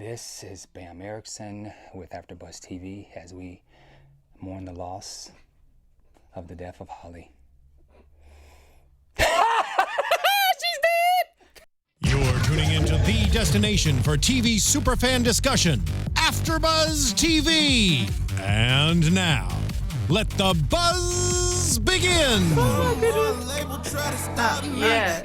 This is Bamm Ericsen with AFTERBUZZ TV as we mourn the loss of the death of Holly. She's dead! You're tuning into the destination for TV superfan discussion, AFTERBUZZ TV. And now, let the buzz begin. Oh, yeah.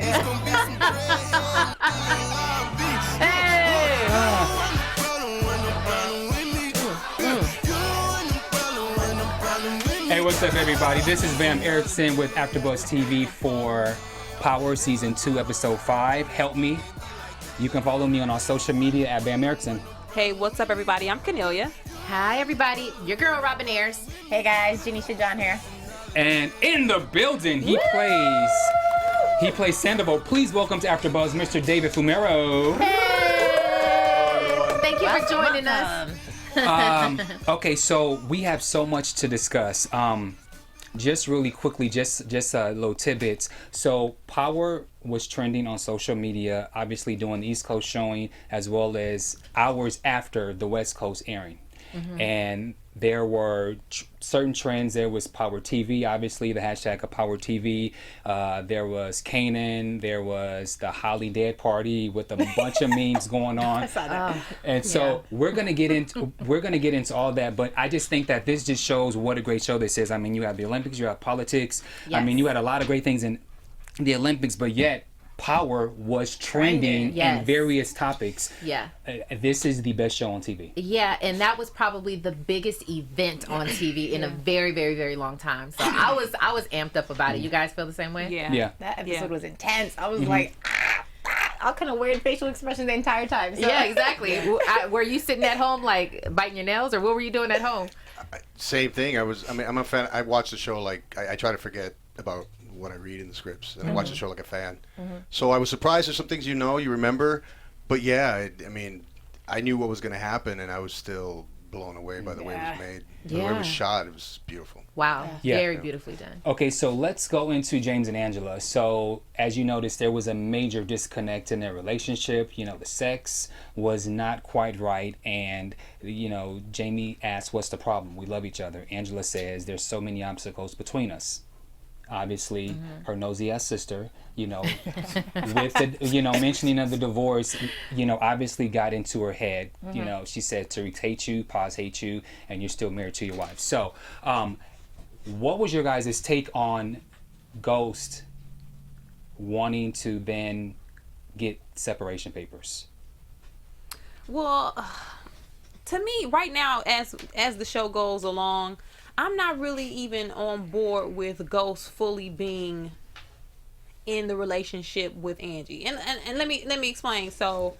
Hey, what's up, everybody? This is Bamm Ericsen with AFTERBUZZ TV for Power Season 2, Episode 5. Help me. You can follow me on our social media at Bamm Ericsen. Hey, what's up, everybody? I'm Kennelia. Hi, everybody. Your girl, Robin Ayers. Hey, guys. Janeisha John here. And in the building, he plays Sandoval. Please welcome to AFTERBUZZ, Mr. David Fumero. Hey! Thank you for joining us. Okay, so we have so much to discuss. Just really quickly, just little tidbits. So Power was trending on social media, obviously doing the East Coast showing as well as hours after the West Coast airing. Mm-hmm. And there were certain trends. There was Power TV, obviously the hashtag of Power TV. There was Kanan. There was the Holly Dead Party with a bunch of memes going on. I saw that. And so we're gonna get into all that. But I just think that this just shows what a great show this is. I mean, you have the Olympics, you have politics. Yes. I mean, you had a lot of great things in the Olympics, but yet Power was trending in various topics. Yeah. This is the best show on TV. Yeah, and that was probably the biggest event on TV in a very, very, very long time. So I was amped up about it. You guys feel the same way? Yeah. That episode was intense. I was like, all kind of weird facial expressions the entire time. So. Yeah, exactly. Were you sitting at home like biting your nails, or what were you doing at home? Same thing. I'm a fan. I watch the show like I try to forget about what I read in the scripts, and I watch the show like a fan. So I was surprised. There's some things you remember, but yeah, I knew what was going to happen, and I was still blown away by the way it was made. The way it was shot, it was beautiful. Wow, Yeah. very beautifully done. Okay, so let's go into James and Angela. So as you noticed, there was a major disconnect in their relationship. You know, the sex was not quite right, and Jamie asked, "What's the problem? We love each other." Angela says, "There's so many obstacles between us." Obviously, her nosy ass sister, with the, mentioning of the divorce, obviously got into her head. She said Tariq hates you, Paz hates you, and you're still married to your wife. So, what was your guys' take on Ghost wanting to then get separation papers? Well, to me, right now, as the show goes along, I'm not really even on board with Ghost fully being in the relationship with Angie. And let me explain. So,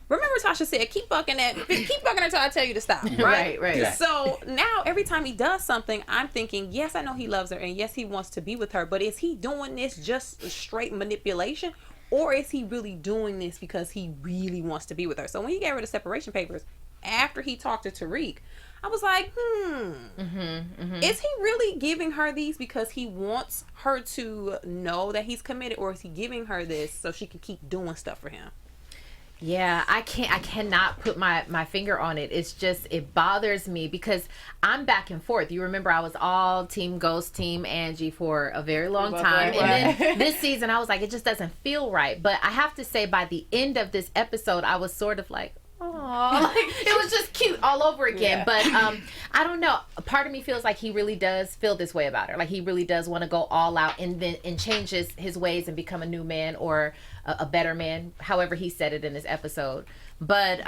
remember Tasha said, keep fucking her till I tell you to stop. Right? Right. Yeah. So now every time he does something, I'm thinking, yes, I know he loves her, and yes, he wants to be with her, but is he doing this just straight manipulation, or is he really doing this because he really wants to be with her? So when he gave her the separation papers, after he talked to Tariq, I was like, is he really giving her these because he wants her to know that he's committed, or is he giving her this so she can keep doing stuff for him? Yeah, I cannot put my finger on it. It's just, it bothers me because I'm back and forth. You remember I was all team Ghost, team Angie for a very long time. And then this season I was like, it just doesn't feel right. But I have to say, by the end of this episode, I was sort of like, oh, it was just cute all over again. But I don't know. Part of me feels like he really does feel this way about her. Like he really does want to go all out and change his ways and become a new man, or a better man, however he said it in this episode. But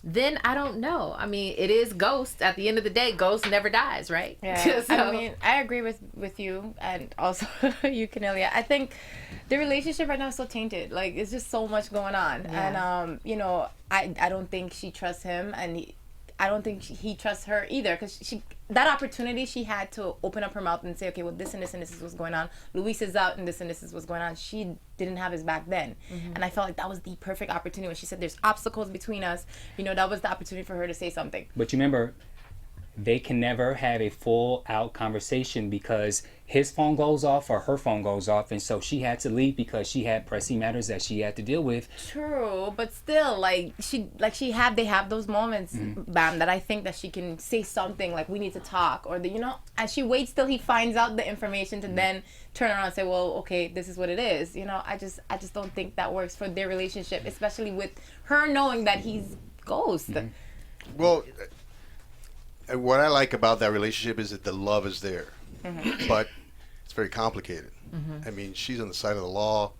then I don't know. I mean, it is Ghost. At the end of the day, Ghost never dies, right? Yeah. So, I mean, I agree with you, and also you, Kennelia. I think the relationship right now is so tainted. Like, it's just so much going on. Yeah. And I don't think she trusts him, and I don't think he trusts her either, because that opportunity she had to open up her mouth and say, okay, well, this and this and this is what's going on. Luis is out, and this is what's going on. She didn't have his back then. And I felt like that was the perfect opportunity. When she said there's obstacles between us, that was the opportunity for her to say something. But you remember, they can never have a full out conversation because his phone goes off or her phone goes off, and so she had to leave because she had pressing matters that she had to deal with. True, but still, they have those moments, Bamm, that I think that she can say something like, we need to talk, or as she waits till he finds out the information to then turn around and say, well, okay, this is what it is. I just don't think that works for their relationship, especially with her knowing that he's Ghost. Well, what I like about that relationship is that the love is there, but it's very complicated. I mean, she's on the side of the law,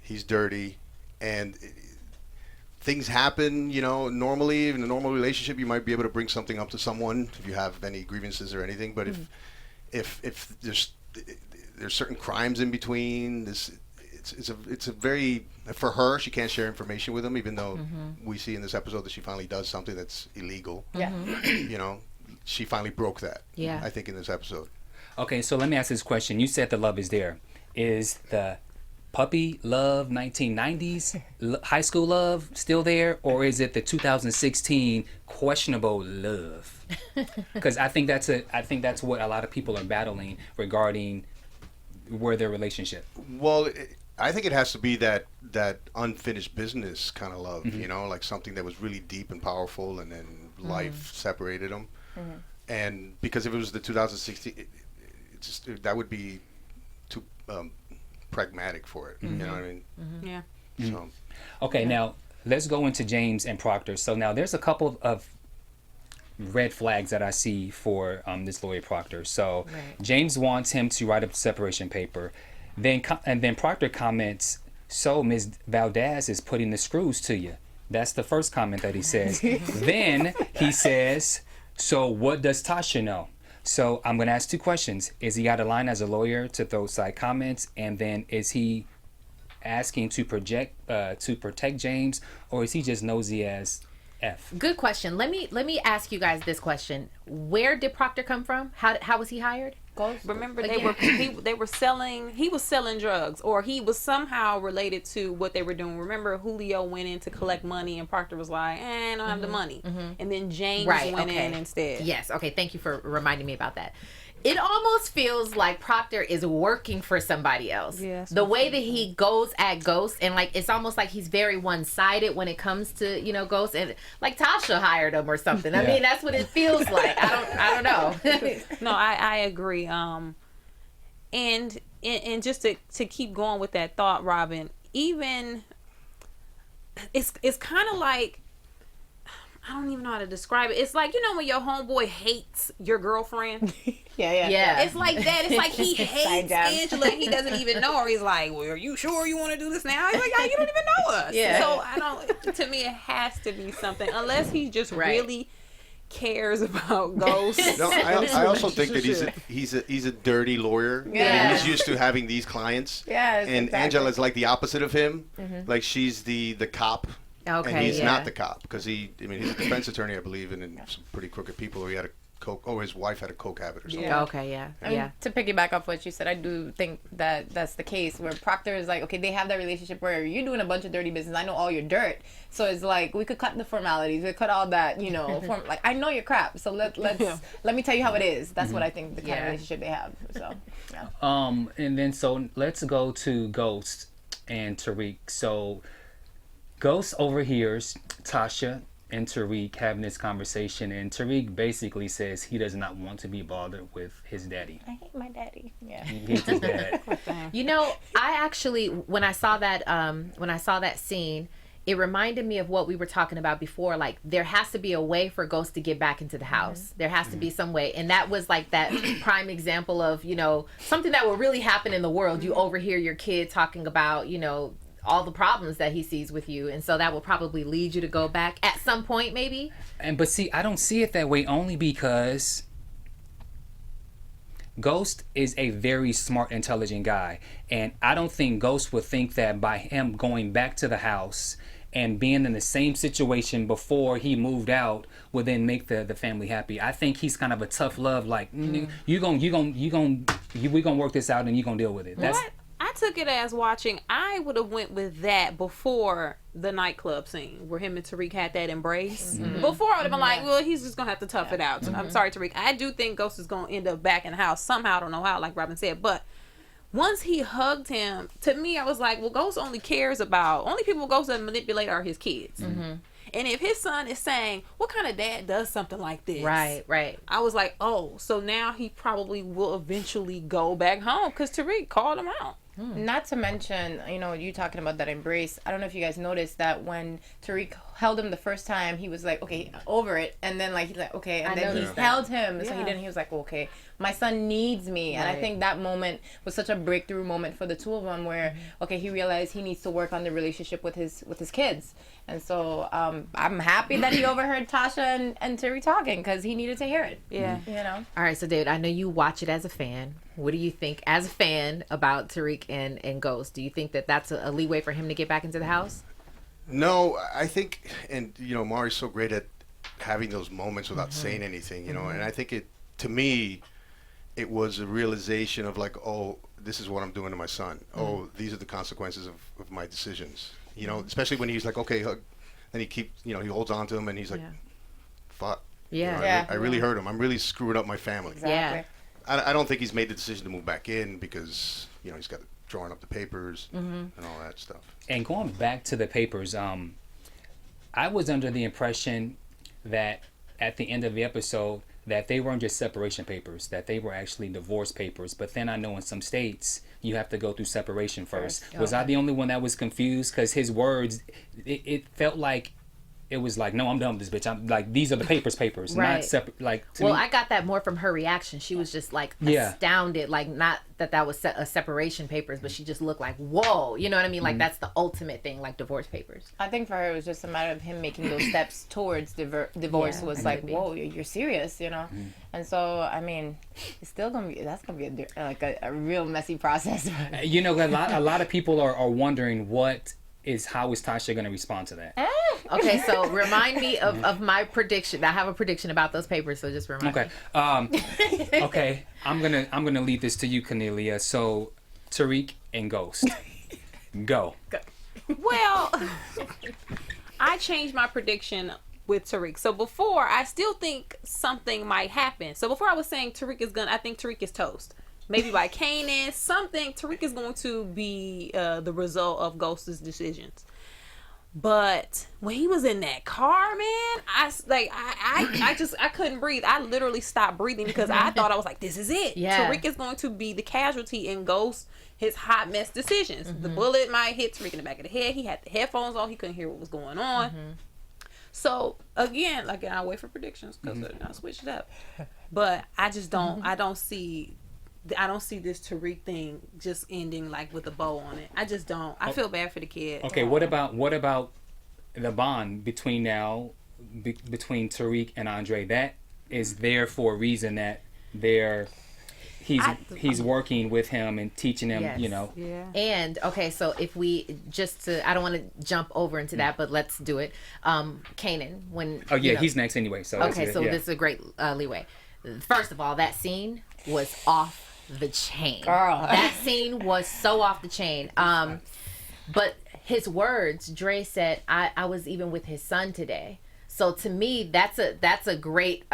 he's dirty, and things happen. Normally in a normal relationship, you might be able to bring something up to someone if you have any grievances or anything. But if there's certain crimes in between, it's a very, for her, she can't share information with him, even though we see in this episode that she finally does something that's illegal. Yeah. She finally broke that. Yeah. I think in this episode. Okay, so let me ask this question. You said the love is there. Is the puppy love 1990s high school love still there, or is it the 2016 questionable love? Because I think that's what a lot of people are battling regarding their relationship. Well, I think it has to be that unfinished business kind of love, like something that was really deep and powerful, and then life separated them. And because if it was the 2016, that would be too pragmatic for it. You know what I mean? Yeah. So. Okay, now let's go into James and Proctor. So now there's a couple of red flags that I see for this lawyer Proctor. So James wants him to write up the separation paper. Then Proctor comments, so Ms. Valdez is putting the screws to you. That's the first comment that he says. Then he says, so what does Tasha know? So I'm going to ask two questions. Is he out of line as a lawyer to throw side comments? And then is he asking to protect James, or is he just nosy as F? Good question. Let me ask you guys this question. Where did Proctor come from? How was he hired? Remember, they were selling. He was selling drugs, or he was somehow related to what they were doing. Remember, Julio went in to collect money, and Proctor was like, I don't have the money. And then James went in instead. Yes. Okay. Thank you for reminding me about that. It almost feels like Proctor is working for somebody else. Yes. The way that he goes at Ghost, and it's almost like he's very one-sided when it comes to Ghost, and like Tasha hired him or something. I mean, that's what it feels like. I don't know. No, I agree. And just to keep going with that thought, Robin, even it's kind of like, I don't even know how to describe it. It's like, when your homeboy hates your girlfriend. Yeah. It's like that. It's like he hates Angela. He doesn't even know her. He's like, well, are you sure you want to do this now? He's like, you don't even know us. Yeah. So to me, it has to be something, unless he just really cares about Ghost. No, I also think that he's a dirty lawyer. Yeah. He's used to having these clients. Yeah. And Angela's like the opposite of him. Like, she's the cop. Okay, and he's not the cop, because he's a defense attorney, I believe, and some pretty crooked people. Or he had a coke. Oh, his wife had a coke habit or something. Yeah. Okay, yeah. I mean, to piggyback off what you said, I do think that that's the case where Proctor is like, okay, they have that relationship where you're doing a bunch of dirty business. I know all your dirt, so it's like we could cut the formalities, we could cut all that, I know your crap. So let me tell you how it is. That's what I think the kind of relationship they have. So yeah. And then let's go to Ghost and Tariq. So Ghost overhears Tasha and Tariq having this conversation, and Tariq basically says he does not want to be bothered with his daddy. I hate my daddy. Yeah. He hates his dad. I actually, when I saw that scene, it reminded me of what we were talking about before. Like, there has to be a way for Ghost to get back into the house. There has to be some way. And that was like that prime example of, something that will really happen in the world. You overhear your kid talking about, all the problems that he sees with you, and so that will probably lead you to go back at some point, maybe. But see, I don't see it that way, only because Ghost is a very smart, intelligent guy, and I don't think Ghost would think that by him going back to the house and being in the same situation before he moved out would then make the family happy. I think he's kind of a tough love, like we gonna work this out and you gonna deal with it. What? I I took it as watching. I would have went with that before the nightclub scene where him and Tariq had that embrace. Before I would have been like, well, he's just gonna have to tough it out. I'm sorry, Tariq. I do think Ghost is gonna end up back in the house somehow. I don't know how, like Robin said, but once he hugged him, to me, I was like, well, Ghost only people Ghost doesn't manipulate are his kids. And if his son is saying, what kind of dad does something like this? Right. I was like, oh, so now he probably will eventually go back home because Tariq called him out. Not to mention, you talking about that embrace. I don't know if you guys noticed that when Tariq held him the first time, he was like, okay, over it. And then he's like, okay. And then he held him. So he was like, okay, my son needs me. And I think that moment was such a breakthrough moment for the two of them where, okay, he realized he needs to work on the relationship with his kids. And so I'm happy that he overheard Tasha and Tariq talking because he needed to hear it. Yeah. All right, so David, I know you watch it as a fan. What do you think as a fan about Tariq and Ghost? Do you think that that's a leeway for him to get back into the house? No, I think, and Mari's so great at having those moments without saying anything, and I think to me, it was a realization of like, oh, this is what I'm doing to my son. Oh, these are the consequences of my decisions. Especially when he's like, okay, hug. Then he holds on to him and he's like, fuck. Yeah. I really hurt him. I'm really screwing up my family. Exactly. Yeah. I don't think he's made the decision to move back in because, he's got drawing up the papers and all that stuff. And going back to the papers, I was under the impression that at the end of the episode that they weren't just separation papers, that they were actually divorce papers. But then I know in some states you have to go through separation first. Was I the only one that was confused? Because his words, it felt like it was like, no, I'm done with this bitch. I'm like, these are the papers, Right. not separate. Like, Well, I got that more from her reaction. She was just like astounded, like not that was a separation papers, but she just looked like, whoa, you know what I mean? Like that's the ultimate thing, like divorce papers. I think for her it was just a matter of him making those steps towards divorce. Yeah, Was like, whoa, you're serious, And so I mean, it's still gonna be a real messy process. a lot of people are wondering how is Tasha going to respond to that? Okay, so remind me of my prediction. I have a prediction about those papers, so just remind me. Okay. I'm gonna leave this to you, Kennelia. So, Tariq and Ghost, go. Well, I changed my prediction with Tariq. So before, I still think something might happen. So before I was saying I think Tariq is toast. Maybe by Kanan, something. Tariq is going to be the result of Ghost's decisions. But when he was in that car, man, I couldn't breathe. I literally stopped breathing because I thought I was like, this is it. Yeah. Tariq is going to be the casualty in Ghost, his hot mess decisions. The bullet might hit Tariq in the back of the head. He had the headphones on. He couldn't hear what was going on. So again, I'll wait for predictions because I switched it up. But I just don't. I don't see this Tariq thing just ending like with a bow on it. I just don't. I feel bad for the kid. Okay, what about the bond between Tariq and Andre? That is there for a reason. That he's working with him and teaching him. Yes. Yeah. And okay, so if we I don't want to jump over into that, but let's do it. Kanan, when he's next anyway. So okay, so this is a great leeway. First of all, that scene was off the chain. Girl. That scene was so off the chain. But his words, Dre said, I was even with his son today. So to me, that's a great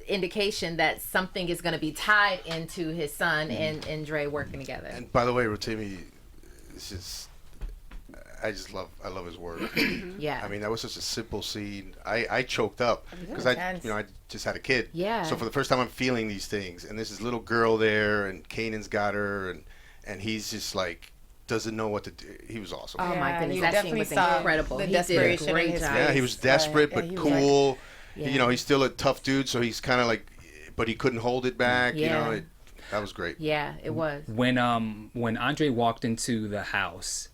indication that something is going to be tied into his son and Dre working together. And by the way, Rotimi, I love his work. Yeah. I mean, that was such a simple scene. I choked up because I just had a kid. Yeah. So for the first time, I'm feeling these things, and there's this little girl there, and Kanan's got her, and he's just like doesn't know what to do. He was awesome. Oh my goodness, you that scene definitely was saw incredible. the He did a desperation in great his job. Yeah, he was desperate Yeah, but he was cool. Yeah. He's still a tough dude, so he's kind of like, but he couldn't hold it back. Yeah. That was great. Yeah, it was. When Andre walked into the house,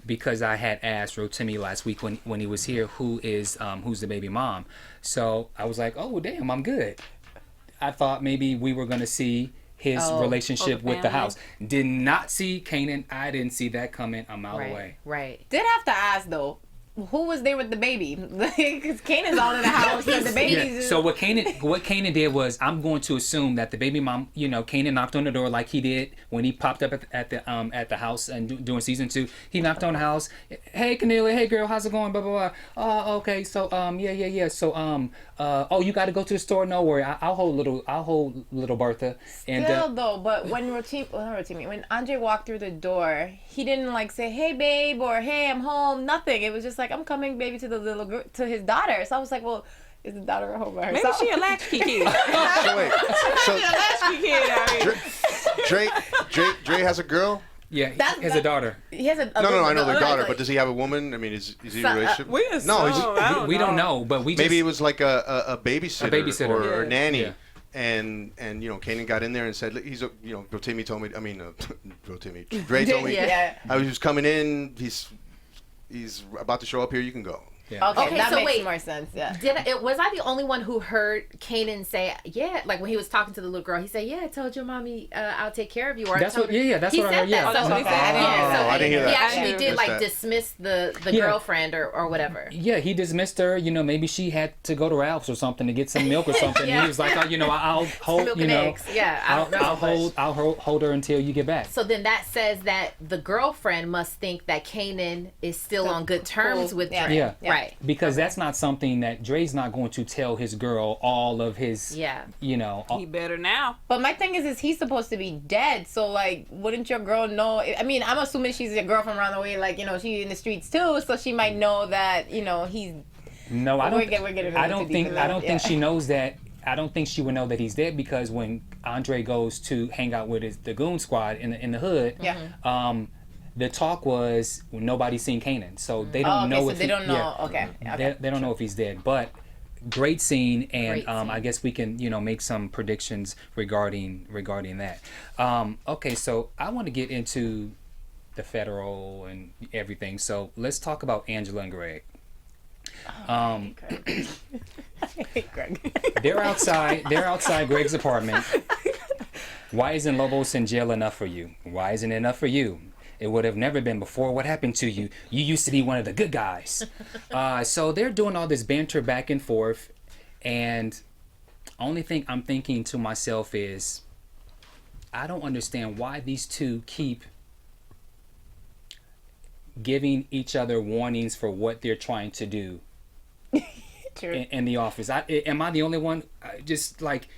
because I had asked Rotimi last week when he was here who's the baby mom. So I was like, oh damn, I'm good. I thought maybe we were gonna see his relationship with the house. Did not see Kanan. I didn't see that coming a mile away. Right. Did have to ask though, who was there with the baby? Because Kanan's all in the house and the baby's. Yeah. So what Kanan did was, I'm going to assume that the baby mom, Kanan knocked on the door like he did when he popped up at the house and during season 2. He knocked on the house. Hey, Kennelia. Hey, girl. How's it going? Blah blah blah. Okay. So yeah. So oh, you got to go to the store. No worry. I'll hold little Bertha. And Still though, but when when Andre walked through the door, he didn't like say, "Hey, babe," or "Hey, I'm home." Nothing. It was just like, "I'm coming, baby," to the little girl, to his daughter. So I was like, "Well, is the daughter at home by herself?" Maybe she a latchkey kid. So wait, She a latchkey kid out here. Dre has a girl. yeah, he has a daughter. He has a No, I know their daughter, like- but does he have a woman? I mean, is he in a relationship? We assume. We don't know, but we just, Maybe it was like a babysitter, or Yeah. nanny. Yeah. And Kanan got in there and said, he's a, Rotimi told me, Rotimi, Dre told me, Yeah. I was coming in, he's about to show up here, you can go. Yeah. Okay, that so makes wait. more sense. Yeah. Was I the only one who heard Kanan say, yeah, like when he was talking to the little girl, he said, yeah, I told your mommy I'll take care of you. Or That's I told what- yeah, that's he what I said heard, yeah. that. Oh, that's what he said. I didn't hear that. I didn't hear that. He I actually didn't did miss like that. dismiss the Yeah. girlfriend or whatever. Yeah, he dismissed her. Maybe she had to go to Ralph's or something to get some milk or something. Yeah. And he was like, I'll hold, Milk and eggs. Yeah, I don't know. I'll hold her until you get back. So then that says that the girlfriend must think that Kanan is still on good terms with Yeah. Dre. Yeah. Right. Because that's not something that Dre's not going to tell his girl all of his, Yeah. He better now. But my thing is he's supposed to be dead. So like, wouldn't your girl know? I mean, I'm assuming she's a girl from around the way. Like, she in the streets too, so she might know that he's. No, I don't. We're getting I really don't too think. deep in I that, don't yeah. think she knows that. I don't think she would know that he's dead, because when Andre goes to hang out with the goon squad in the hood, Yeah. the talk was nobody's seen Kanan, so they don't know so if they don't know. Yeah, Okay. they don't know if he's dead. But great scene, and Great scene. I guess we can make some predictions regarding that. Okay, so I want to get into the federal and everything. So let's talk about Angela and Greg. Greg. They're outside Greg's apartment. Why isn't Lobos in jail enough for you? Why isn't it enough for you? It would have never been before. What happened to you? You used to be one of the good guys. So they're doing all this banter back and forth, and only thing I'm thinking to myself is, I don't understand why these two keep giving each other warnings for what they're trying to do True. in the office. Am I the only one? Just like,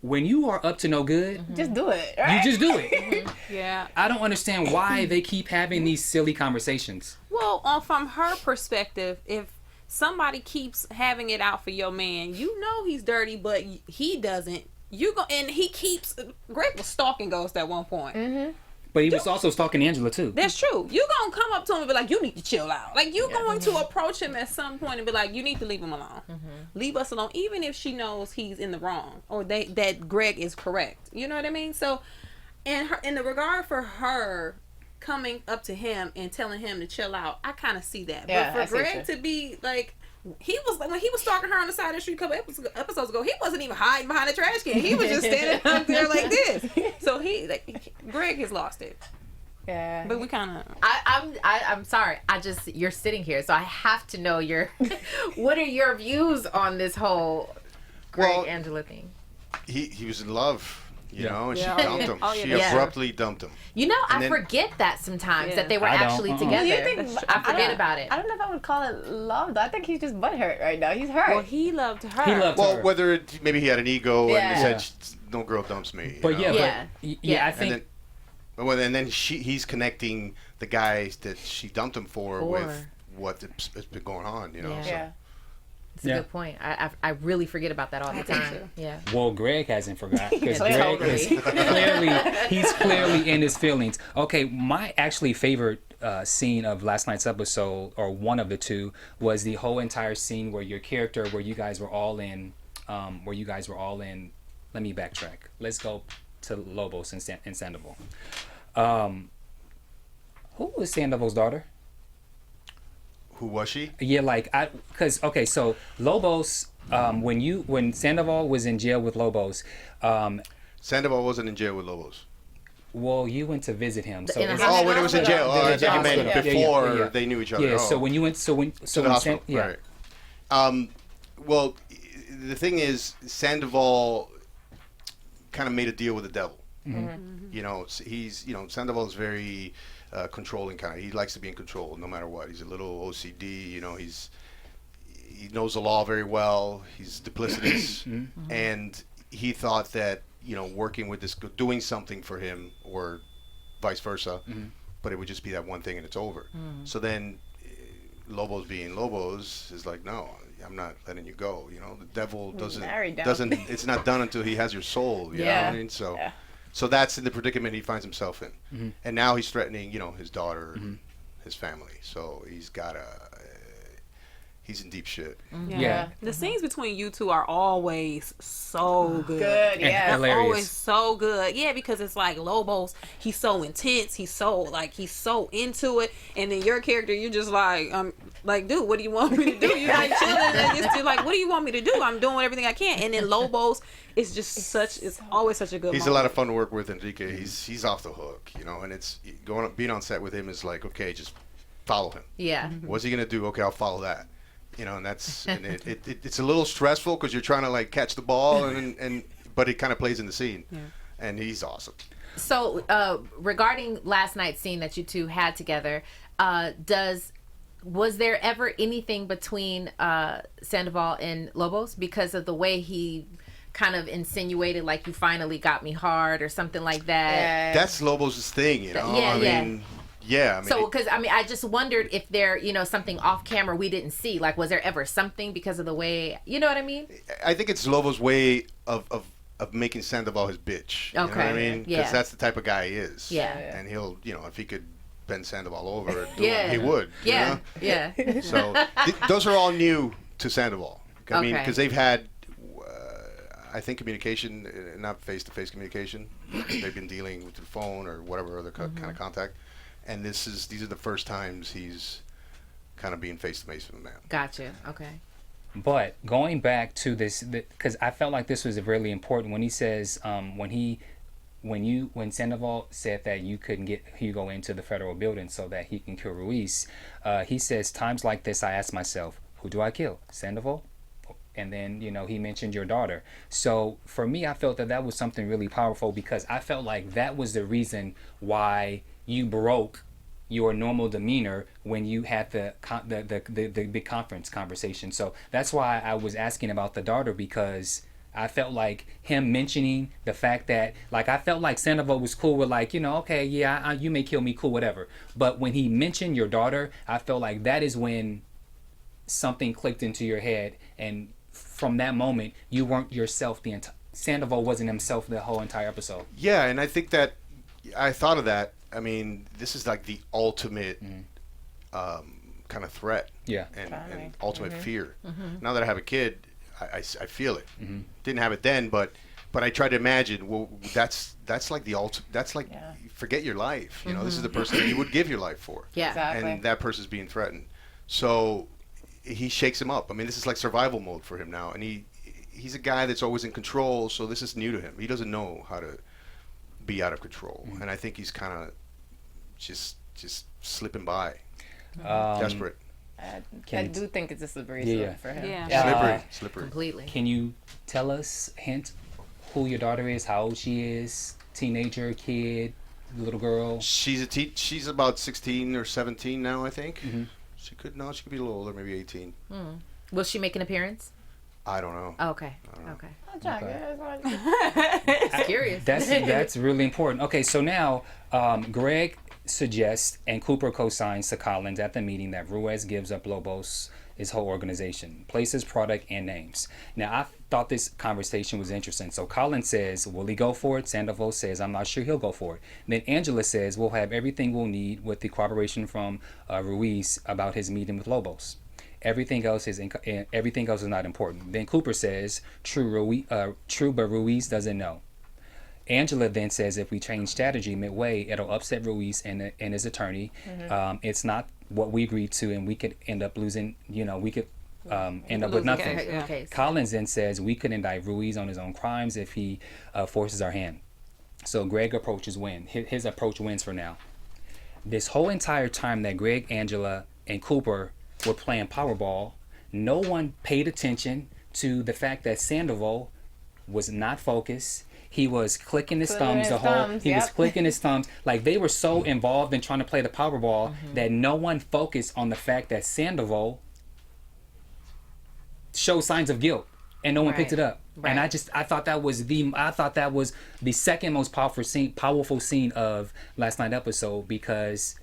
when you are up to no good, Just do it. you Right? just do it. Yeah. I don't understand why they keep having these silly conversations. Well, from her perspective, if somebody keeps having it out for your man, he's dirty, but he doesn't. And he keeps. Greg was stalking Ghost at one point. Mm-hmm. But he was also stalking Angela too. That's true. You gonna come up to him and be like, you need to chill out. Like, you going to approach him at some point and be like, you need to leave him alone. Leave us alone, even if she knows he's in the wrong or that Greg is correct. You know what I mean? So, in the regard for her coming up to him and telling him to chill out, I kind of see that. Yeah, I but for see Greg too. to be like, he was like, when he was stalking her on the side of the street a couple episodes ago, he wasn't even hiding behind the trash can. He was just standing up there like this. So Greg has lost it. Yeah. But we kind of. I'm sorry. You're sitting here, so I have to know what are your views on this whole Greg Angela thing? He was in love, you know, and Yeah. she dumped him. Oh, yeah. She Yeah. abruptly dumped him. I then- forget that sometimes Yeah. that they were I don't. actually together. You think, I forget about it. I don't know if I would call it love though. I think he's just butthurt right now. He's hurt. Well, he loved her. He loved Well, her. whether maybe he had an ego Yeah. and he said, "No girl dumps me." But you know? yeah, Yeah. I And think then, and then he's connecting the guys that she dumped him for with what has been going on, you know. Yeah. So. yeah. It's a good point. I really forget about that all the time. Yeah. well, Greg hasn't forgotten, because Totally. Greg is he's clearly in his feelings. Okay, my actually favorite scene of last night's episode, or one of the two, was the whole entire scene where you guys were all in. Let me backtrack. Let's go to Lobos and Sandoval. Who was Sandoval's daughter? Who was she? Yeah, so Lobos, when Sandoval was in jail with Lobos, Sandoval wasn't in jail with Lobos. Well, you went to visit him. So In a it's- hospital. Oh, when it was in jail. Oh, I thought you meant Yeah, before they knew each other. Yeah. Oh. So when you went, To the hospital. yeah. Right. Well, the thing is, Sandoval kind of made a deal with the devil. You know, Sandoval is very controlling kind of. He likes to be in control no matter what. He's a little OCD. You know, he knows the law very well. He's duplicitous, and he thought that working with this, doing something for him, or vice versa, but it would just be that one thing and it's over. So then Lobos being Lobos is like, no, I'm not letting you go. The devil doesn't. It's not done until he has your soul. You know what I mean? So. Yeah. So that's in the predicament he finds himself in, and now he's threatening, his daughter, his family. So he's in deep shit. Yeah. The scenes between you two are always so good. Yeah. Hilarious. Always so good. Yeah, because it's like Lobos, he's so intense, he's so into it, and then your character, you're just like, dude, what do you want me to do? You're like chilling, and you're like, what do you want me to do? I'm doing everything I can. And then Lobos is just it's always such a good He's moment. a lot of fun to work with, Enrique. He's off the hook, and it's being on set with him is like, okay, just follow him. Yeah. What's he gonna do? Okay, I'll follow that. And that's it's a little stressful because you're trying to like catch the ball but it kind of plays in the scene, and he's awesome. So regarding last night's scene that you two had together, was there ever anything between Sandoval and Lobos because of the way he kind of insinuated like you finally got me hard or something like that? That's Lobos' thing, Yeah, I mean, so, because I just wondered if there, something off camera we didn't see. Like, was there ever something because of the way, you know what I mean? I think it's Lobos' way of making Sandoval his bitch. You know what I mean? Because that's the type of guy he is. Yeah. And he'll, if he could bend Sandoval over, Yeah. he would. Yeah. Yeah. So those are all new to Sandoval. I mean, because they've had, I think, communication, not face-to-face communication. They've been dealing with the phone or whatever other kind of contact. And these are the first times he's kind of being face to face with him now. Gotcha. Okay. But going back to this, because I felt like this was really important when he says, when Sandoval said that you couldn't get Hugo into the federal building so that he can kill Ruiz, he says, times like this, I ask myself, who do I kill? Sandoval? And then, he mentioned your daughter. So for me, I felt that was something really powerful because I felt like that was the reason why you broke your normal demeanor when you had the big conference conversation. So that's why I was asking about the daughter, because I felt like him mentioning the fact that, like, I felt like Sandoval was cool with, like, okay, yeah, you may kill me, cool, whatever. But when he mentioned your daughter, I felt like that is when something clicked into your head, and from that moment you weren't yourself. Sandoval wasn't himself the whole entire episode. Yeah, and I think that I thought of that. I mean, this is like the ultimate kind of threat, and ultimate fear. Now that I have a kid, I feel it. Didn't have it then, but I tried to imagine. Well, that's like the ultimate. That's like forget your life. This is the person that you would give your life for. Yeah, exactly. And that person's being threatened. So he shakes him up. I mean, this is like survival mode for him now, and he's a guy that's always in control. So this is new to him. He doesn't know how to be out of control, and I think he's kind of just slipping by, desperate. I do think it's a slippery slope for him. Yeah. Slippery. completely. Can you tell us, hint, who your daughter is, how old she is, teenager, kid, little girl? She's about 16 or 17 now, I think. She could be a little older, maybe 18. Will she make an appearance? I don't know. Oh, okay. Okay. It's curious. That's really important. Okay, so now Greg suggests and Cooper co-signs to Collins at the meeting that Ruiz gives up Lobos, his whole organization, places, product, and names. Now, I thought this conversation was interesting. So Collins says, will he go for it? Sandoval says, I'm not sure he'll go for it. Then Angela says, we'll have everything we'll need with the cooperation from Ruiz about his meeting with Lobos. Everything else is not important. Then Cooper says, true, but Ruiz doesn't know. Angela then says, if we change strategy midway, it'll upset Ruiz and his attorney. It's not what we agreed to, and we could end up losing. We could end up with nothing. Okay. Collins then says we could indict Ruiz on his own crimes if he forces our hand. So Greg approaches win. His approach wins for now. This whole entire time that Greg, Angela, and Cooper were playing Powerball, no one paid attention to the fact that Sandoval was not focused. He was clicking his thumbs the whole. He was clicking his thumbs. Like, they were so involved in trying to play the Powerball that no one focused on the fact that Sandoval showed signs of guilt, and no one picked it up. And I thought that was the second most powerful scene of last night's episode, because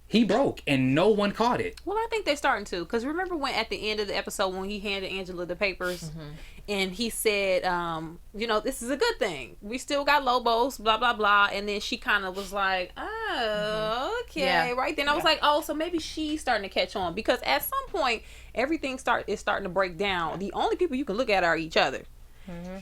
he broke and no one caught it. Well, I think they're starting to, because remember when at the end of the episode when he handed Angela the papers and he said, you know, this is a good thing. We still got Lobos, blah, blah, blah. And then she kind of was like, oh, okay. Right then I was like, oh, so maybe she's starting to catch on, because at some point everything is starting to break down. The only people you can look at are each other.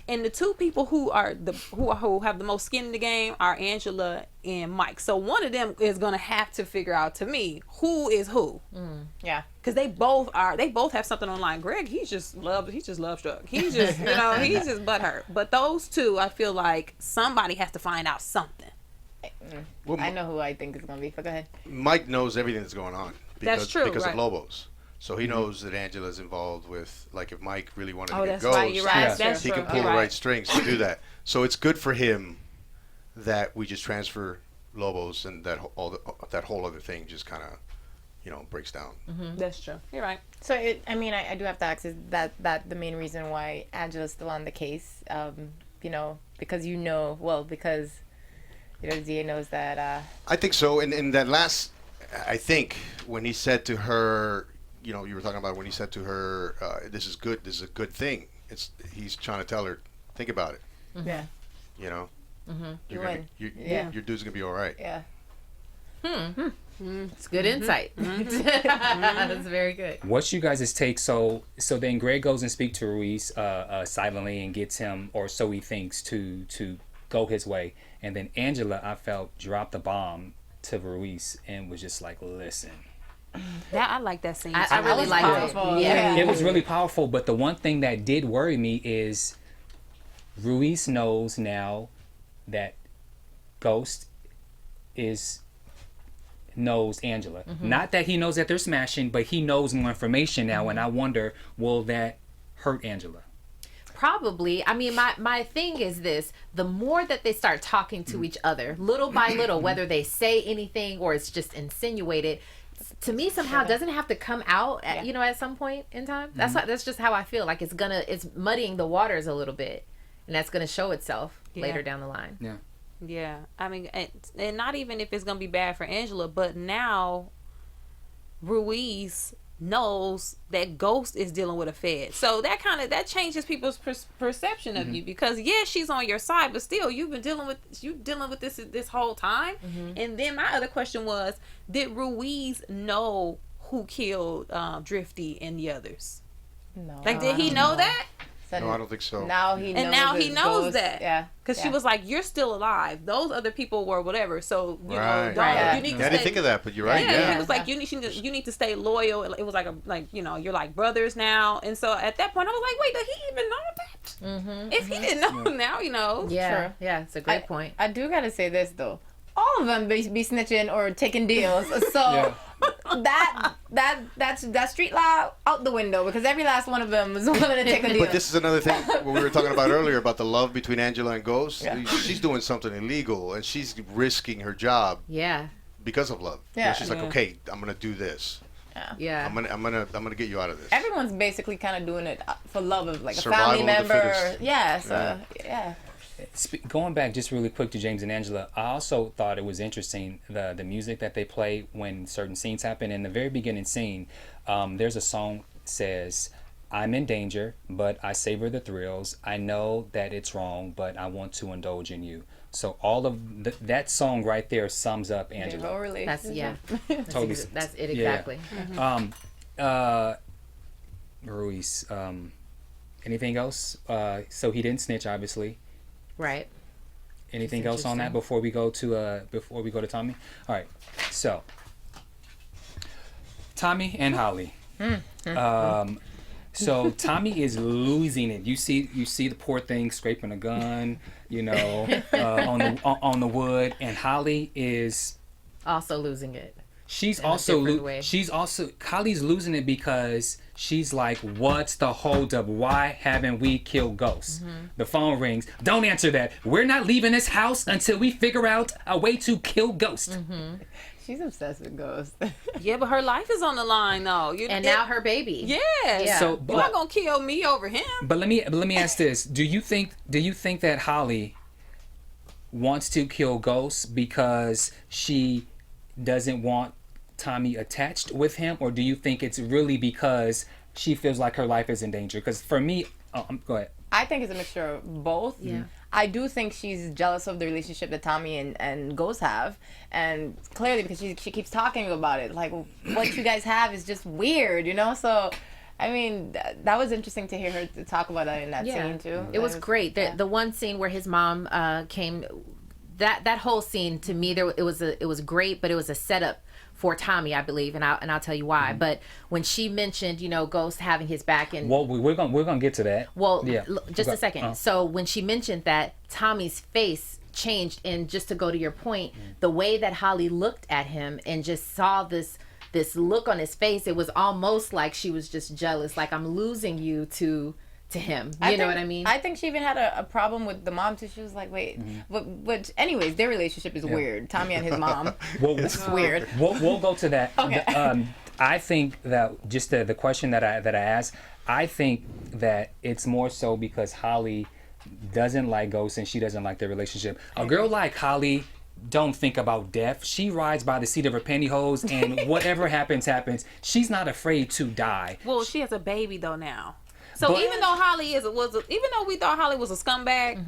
And the two people who have the most skin in the game are Angela and Mike. So one of them is gonna have to figure out, to me, who is who. Yeah, because they both have something online. Greg, he's just love struck. He's just he's just butthurt. But those two, I feel like somebody has to find out something. Well, I know who I think is gonna be. But go ahead. Mike knows everything that's going on. That's true, because right. of Lobos. So he knows that Angela's involved with, like, if Mike really wanted to get that's Ghost, right. You're right. That's he true. can pull the right strings to do that. So it's good for him that we just transfer Lobos, and that whole other thing just kind of, breaks down. That's true. You're right. So I do have to ask, is that the main reason why Angela's still on the case? Because because DA knows that. I think so. In that last, I think when he said to her, you were talking about when he said to her, "This is good. This is a good thing." He's trying to tell her, think about it. Yeah. Your dude's gonna be all right. Yeah. It's good insight. That's very good. What's you guys' take? So then Greg goes and speaks to Ruiz silently and gets him, or so he thinks, to go his way. And then Angela, I felt, dropped the bomb to Ruiz and was just like, listen. I like that scene. I really liked it. Yeah. It was really powerful, but the one thing that did worry me is Ruiz knows now that Ghost knows Angela. Not that he knows that they're smashing, but he knows more information now, and I wonder, will that hurt Angela? Probably. I mean, my thing is this: the more that they start talking to each other, little by little, whether they say anything or it's just insinuated, to me somehow it doesn't have to come out at, at some point in time. That's just how I feel. Like it's muddying the waters a little bit, and that's gonna show itself later down the line. Yeah, I mean, and not even if it's gonna be bad for Angela, but now Ruiz knows that Ghost is dealing with a Fed, so that changes people's perception of you, because she's on your side, but still you've been dealing with this whole time. And then my other question was, did Ruiz know who killed Drifty and the others? No. Like, did he know that? No, I don't think so. Now he knows that. Yeah. Because she was like, "You're still alive. Those other people were whatever. So you know, Right. you need to I stay." didn't think of that, but you're right. Yeah. He was like, "You need to stay loyal." It was you're like brothers now. And so at that point, I was like, "Wait, did he even know that? If he didn't know, now he knows." Yeah, Sure. yeah, it's a great point. I do gotta say this though. All of them be snitching or taking deals. So that street law out the window, because every last one of them was willing to take a deal. But this is another thing what we were talking about earlier about the love between Angela and Ghost. Yeah. She's doing something illegal, and she's risking her job. Yeah. Because of love. Yeah. She's like, okay, I'm gonna do this. Yeah. I'm gonna get you out of this. Everyone's basically kind of doing it for love of like Survival a family of the member. fittest. Yeah. So yeah. Going back just really quick to James and Angela, I also thought it was interesting the music that they play when certain scenes happen. In the very beginning scene, there's a song that says, "I'm in danger, but I savor the thrills. I know that it's wrong, but I want to indulge in you." So all of that song right there sums up Angela. That's Totally. That's it exactly. Ruiz, anything else? So he didn't snitch, obviously. Right. Anything else on that before we go to Tommy? All right. So Tommy and Holly. So Tommy is losing it. You see the poor thing scraping a gun, on the wood, and Holly is Also losing it. She's in a also different way. Holly's losing it because she's like, what's the holdup? Why haven't we killed Ghost? The phone rings. Don't answer that. We're not leaving this house until we figure out a way to kill Ghost. She's obsessed with Ghost. Yeah, but her life is on the line though. Now her baby. Yeah. So, You're not gonna kill me over him. But let me ask this: Do you think that Holly wants to kill Ghost because she doesn't want Tommy attached with him, or do you think it's really because she feels like her life is in danger? Because for me, go ahead. I think it's a mixture of both. Yeah. I do think she's jealous of the relationship that Tommy and Ghost have, and clearly because she keeps talking about it, like what you guys have is just weird, So, I mean, that was interesting to hear her to talk about that in that scene too. It was great. The one scene where his mom came, that whole scene to me, it was great, but it was a setup for Tommy, I believe, and I'll tell you why. But when she mentioned, Ghost having his back, and Well, we're gonna get to that. well, Yeah. just Okay. a second. So when she mentioned that, Tommy's face changed, and just to go to your point, the way that Holly looked at him and just saw this look on his face, it was almost like she was just jealous, like, I'm losing you to him. You know what I mean? I think she even had a problem with the mom too. She was like, wait, but anyways, their relationship is weird. Tommy and his mom. Well, It's weird. We'll go to that. Okay. I think that just the question that I asked, I think that it's more so because Holly doesn't like Ghost and she doesn't like their relationship. A girl like Holly don't think about death. She rides by the seat of her pantyhose, and whatever happens. She's not afraid to die. Well, she has a baby though now. So But- even though even though we thought Holly was a scumbag,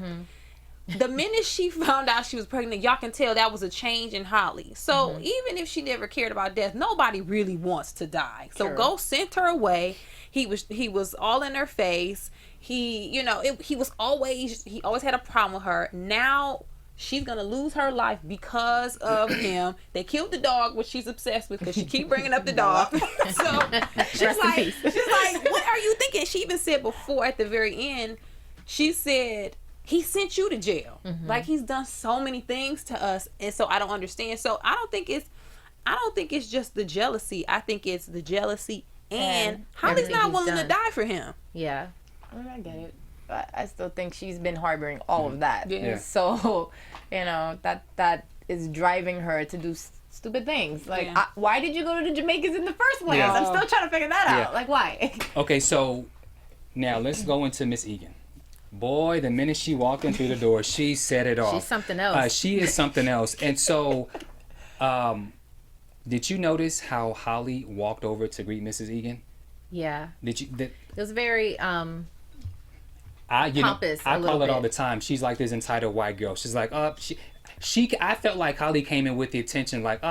the minute she found out she was pregnant, y'all can tell that was a change in Holly. So even if she never cared about death, nobody really wants to die. So True. Ghost sent her away. He was all in her face. He always had a problem with her. Now she's gonna lose her life because of him. They killed the dog, which she's obsessed with because she keep bringing up the dog. So she's like, what are you thinking? She even said before at the very end, she said, he sent you to jail. Like, he's done so many things to us, and so I don't understand. So I don't think it's just the jealousy. I think it's the jealousy and Holly's everything not he's willing to done. die for him. Yeah. I mean, I get it. But I still think she's been harboring all of that. Yeah. So, that is driving her to do stupid things. Like, Yeah. why did you go to the Jamaicans in the first place? Yeah. I'm still trying to figure that out. Yeah. Like, why? Okay, so now let's go into Miss Egan. Boy, the minute she walked in through the door, she set it off. She's something else. She is something else. And so, did you notice how Holly walked over to greet Mrs. Egan? Yeah. It It was very pompous I a little call it all bit. the time. She's like this entitled white girl. She's like, I felt like Holly came in with the attention, like,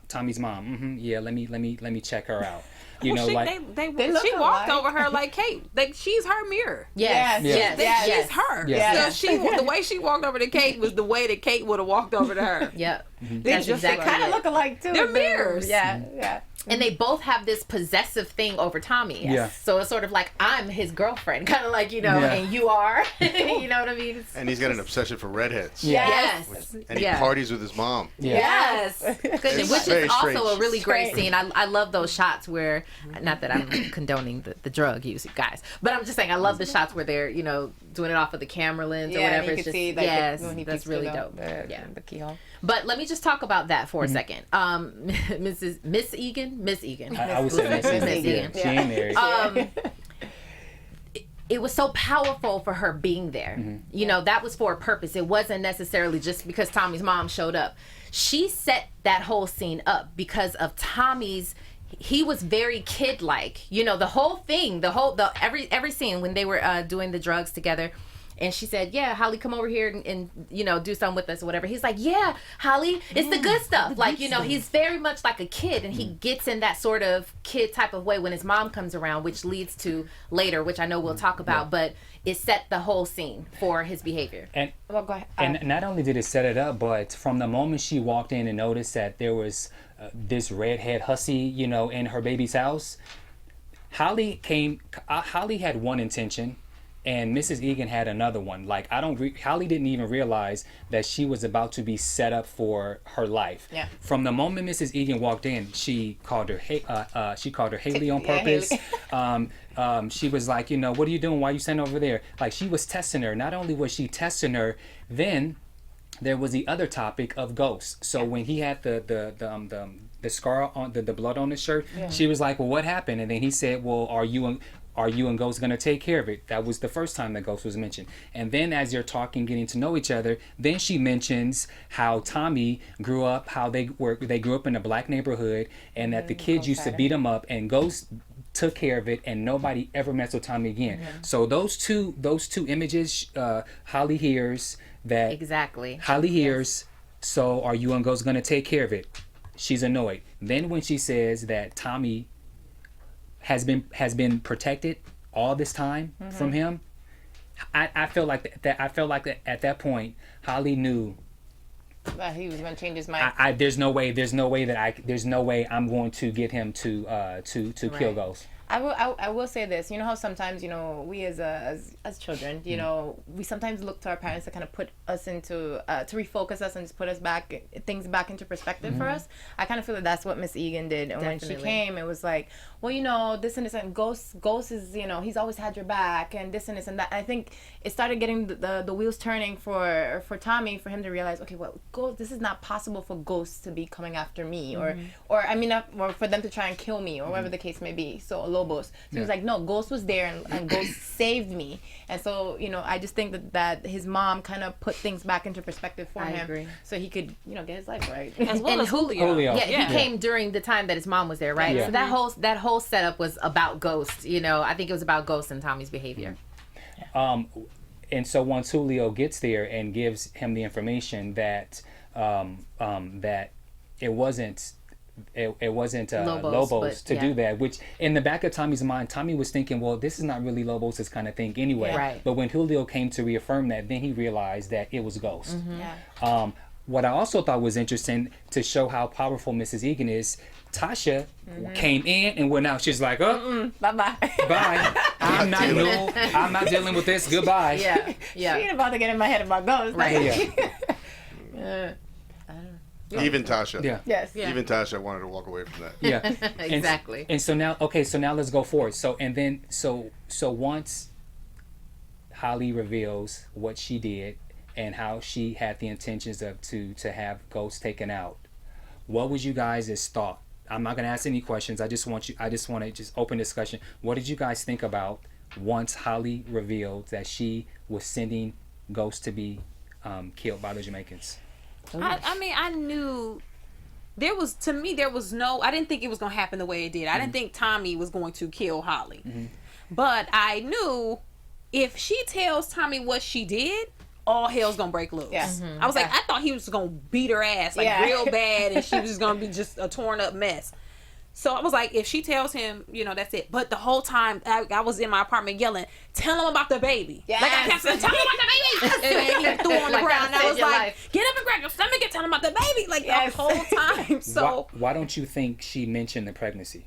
Tommy's mom. Yeah, let me check her out. You know, she, like they look she walked alike. over her like Kate. Like, she's her mirror. Yes. Yes. Yes. Yes. She's her. Yes. So the way she walked over to Kate was the way that Kate would have walked over to her. Yep. Mm-hmm. That's just exactly Kind of it. look alike, too. They're mirrors. Yeah. And they both have this possessive thing over Tommy. Yeah. So it's sort of like, I'm his girlfriend, kind of like, Yeah. and you are. You know what I mean? And he's got an obsession for redheads. Yeah. Yes. And he Yeah. parties with his mom. Yeah. Yes. It's Which very is also strange. a really great Strange. scene. I love those shots where, not that I'm condoning the drug use, guys, but I'm just saying I love the shots where they're, doing it off of the camera lens or Yeah, whatever. and you It's can just, see, like, yes, when he that's peeks really through dope. Yeah. the keyhole. But let me just talk about that for a second. Miss Egan. I would say Miss Egan. Miss Yeah, Egan. she ain't married. It was so powerful for her being there. That was for a purpose. It wasn't necessarily just because Tommy's mom showed up. She set that whole scene up because of Tommy's. He was very kid-like. The whole thing, every scene when they were doing the drugs together. And she said, yeah, Holly, come over here and do something with us or whatever. He's like, yeah, Holly, it's the good stuff. Like, he's very much like a kid, and he gets in that sort of kid type of way when his mom comes around, which leads to later, which I know we'll talk about, but it set the whole scene for his behavior. And Well, go ahead. And not only did it set it up, but from the moment she walked in and noticed that there was this redhead hussy, in her baby's house, Holly had one intention, and Mrs. Egan had another one. Like Holly didn't even realize that she was about to be set up for her life. Yeah. From the moment Mrs. Egan walked in, she called her Haley on purpose. She was like, you know, what are you doing? Why are you standing over there? Like, she was testing her. Not only was she testing her, then there was the other topic of ghosts. So when he had the scar on the blood on his shirt, she was like, well, what happened? And then he said, well, are you and Ghost going to take care of it? That was the first time that Ghost was mentioned. And then as they're talking, getting to know each other, then she mentions how Tommy grew up, how they grew up in a black neighborhood, and that the kids used to beat him up, and Ghost took care of it, and nobody ever messed with Tommy again. So those two images, Holly hears that. Exactly. Holly hears, so are you and Ghost going to take care of it? She's annoyed. Then when she says that Tommy has been protected all this time from him, I felt like that at that point Holly knew That he was going to change his mind. there's no way I'm going to get him to kill Ghost. I will say this. You know how sometimes, you know, we as children, you know, we sometimes look to our parents to kind of put us into to refocus us and just put us things back into perspective for us. I kind of feel that that's what Miss Egan did. And when she came, it was like, well, you know, this and this, and Ghost is, you know, he's always had your back, and this and this and that. And I think it started getting the wheels turning for Tommy, for him to realize, okay, well, Ghost, this is not possible for Ghost to be coming after me, or for them to try and kill me, or whatever the case may be. So Lobos. So he was like, no, Ghost was there, and Ghost saved me. And so, you know, I just think that his mom kind of put things back into perspective for him, agree. So he could, you know, get his life right. As well as Julio. Yeah, he came during the time that his mom was there, right? Yeah. So that whole setup was about Ghost. You know, I think it was about Ghost and Tommy's behavior. And so once Julio gets there and gives him the information that that it wasn't Lobos to do that, which in the back of Tommy's mind, Tommy was thinking, well, this is not really Lobos' kind of thing anyway. Yeah. Right. But when Julio came to reaffirm that, then he realized that it was Ghost. Yeah. What I also thought was interesting to show how powerful Mrs. Egan is, Tasha came in and went out. She's like, oh, Bye-bye. bye. I'm not dealing with this. Goodbye. Yeah. She ain't about to get in my head about Ghost. Right. Even Tasha. Yeah. Yes. Yeah. Even Tasha wanted to walk away from that. Yeah. Exactly. And so now let's go forward. So once Holly reveals what she did and how she had the intentions of to have Ghost taken out, what was you guys' thought? I'm not gonna ask any questions. I just want to just open discussion. What did you guys think about once Holly revealed that she was sending Ghost to be killed by the Jamaicans? I mean, I knew there was no, I didn't think it was going to happen the way it did. I didn't think Tommy was going to kill Holly. But I knew if she tells Tommy what she did, all hell's going to break loose. Yeah. I was like, I thought he was going to beat her ass real bad, and she was just going to be just a torn up mess. So I was like, if she tells him, you know, that's it. But the whole time, I was in my apartment yelling, tell him about the baby. Yes. Like, I kept saying, tell him about the baby. And then he threw on the Like, ground. And I was your like, life. get up and grab your stomach and tell him about the baby. Like, Yes. the whole time. So, why don't you think she mentioned the pregnancy?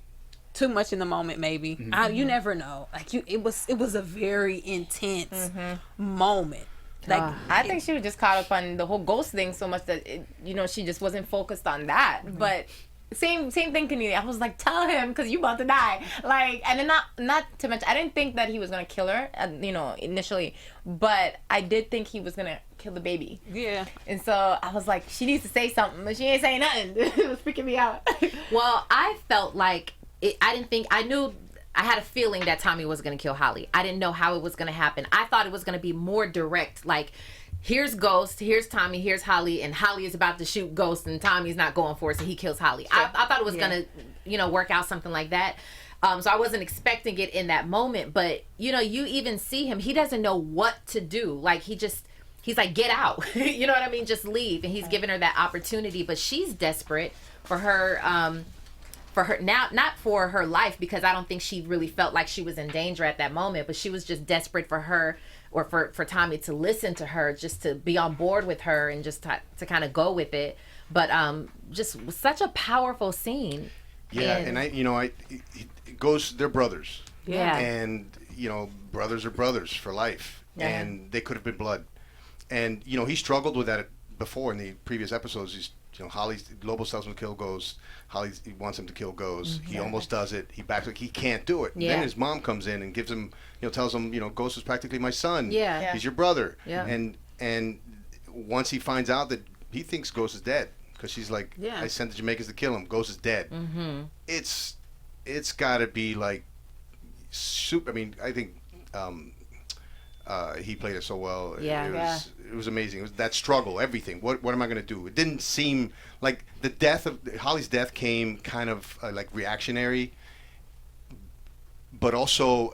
too much in the moment, maybe. You never know. Like, it was a very intense moment. Like, I think she was just caught up on the whole Ghost thing so much that she just wasn't focused on that. But same thing, Kennelia. I was like, tell him, because you about to die. Like, and then not to mention, I didn't think that he was gonna kill her, initially, but I did think he was gonna kill the baby. yeah. And so I was like, she needs to say something, but she ain't saying nothing. It was freaking me out. Well, I felt like I knew. I had a feeling that Tommy was going to kill Holly. I didn't know how it was going to happen. I thought it was going to be more direct. Like, here's Ghost, here's Tommy, here's Holly, and Holly is about to shoot Ghost, and Tommy's not going for it, so he kills Holly. I thought it was going to, work out something like that. So I wasn't expecting it in that moment. But, you even see him. He doesn't know what to do. Like, he's like, get out. You know what I mean? Just leave. And he's giving her that opportunity. But she's desperate for her... for her now, not for her life, because I don't think she really felt like she was in danger at that moment, but she was just desperate for her, or for Tommy to listen to her, just to be on board with her, and just to kind of go with it. But just such a powerful scene. Yeah, and they're brothers. Yeah. And, brothers are brothers for life. Yeah. And they could have been blood. And, he struggled with that before in the previous episodes. He's, Lobos tells him to kill Ghost. Holly wants him to kill Ghost. He almost does it. He backs he can't do it. Yeah. Then his mom comes in and gives him, tells him, Ghost is practically my son. Yeah. He's your brother. Yeah. And once he finds out that he thinks Ghost is dead, because she's like, Yeah. I sent the Jamaicans to kill him. Ghost is dead. Mm-hmm. It's got to be like super. I mean, I think he played it so well. Yeah. It was amazing. It was that struggle, everything. What am I going to do? It didn't seem like Holly's death came kind of like reactionary, but also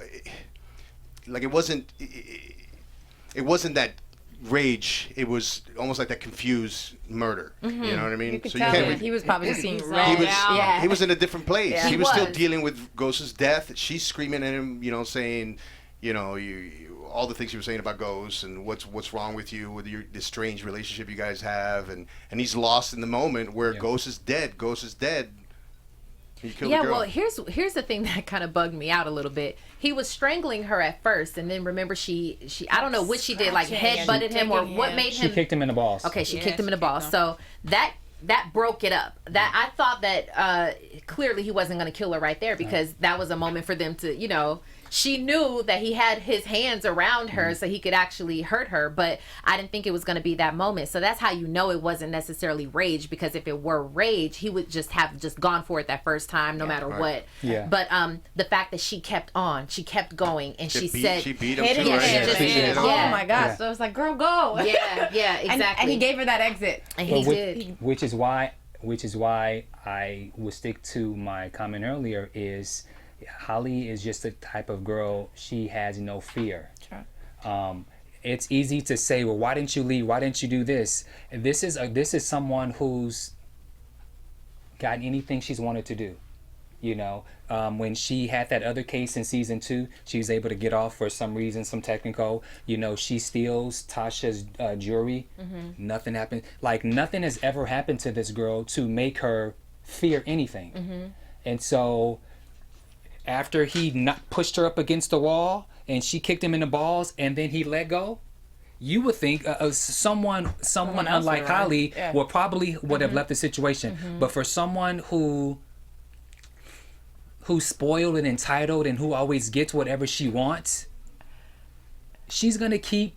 like it wasn't that rage. It was almost like that confused murder. Mm-hmm. You know what I mean? You could tell that he was probably just seeing red. He was in a different place. Yeah. He He was still was. dealing with Ghost's death. She's screaming at him, saying, all the things she was saying about Ghost and what's wrong with you, with this strange relationship you guys have, and he's lost in the moment where Ghost is dead. Ghost is dead. He killed the girl. Well, here's the thing that kind of bugged me out a little bit. He was strangling her at first, and then remember she I don't know what she did, like head butted him or what made She him. kicked him in the balls. Okay, she Yeah, kicked him in the she balls. kicked him. So that broke it up. That I thought that clearly he wasn't going to kill her right there, because that was a moment for them to, she knew that he had his hands around her so he could actually hurt her, but I didn't think it was going to be that moment. So that's how it wasn't necessarily rage, because if it were rage, he would just have gone for it that first time, no matter what. Yeah. But the fact that she kept going, and she said, she beat him Hit him, too, right? hit him, she hit him. did, yeah. Oh my gosh! Yeah. So I was like, "Girl, go!" yeah, exactly. And he gave her that exit. And he But did. which is why I would stick to my comment earlier is Holly is just the type of girl, she has no fear. Sure. It's easy to say, well, why didn't you leave? Why didn't you do this? And this is someone who's got anything she's wanted to do. When she had that other case in season 2, she was able to get off for some reason, some technical. She steals Tasha's jewelry. Mm-hmm. Nothing happened. Like, nothing has ever happened to this girl to make her fear anything. Mm-hmm. And so after he pushed her up against the wall and she kicked him in the balls and then he let go, you would think someone unlike Holly would probably have left the situation. But for someone who's spoiled and entitled and who always gets whatever she wants, she's gonna keep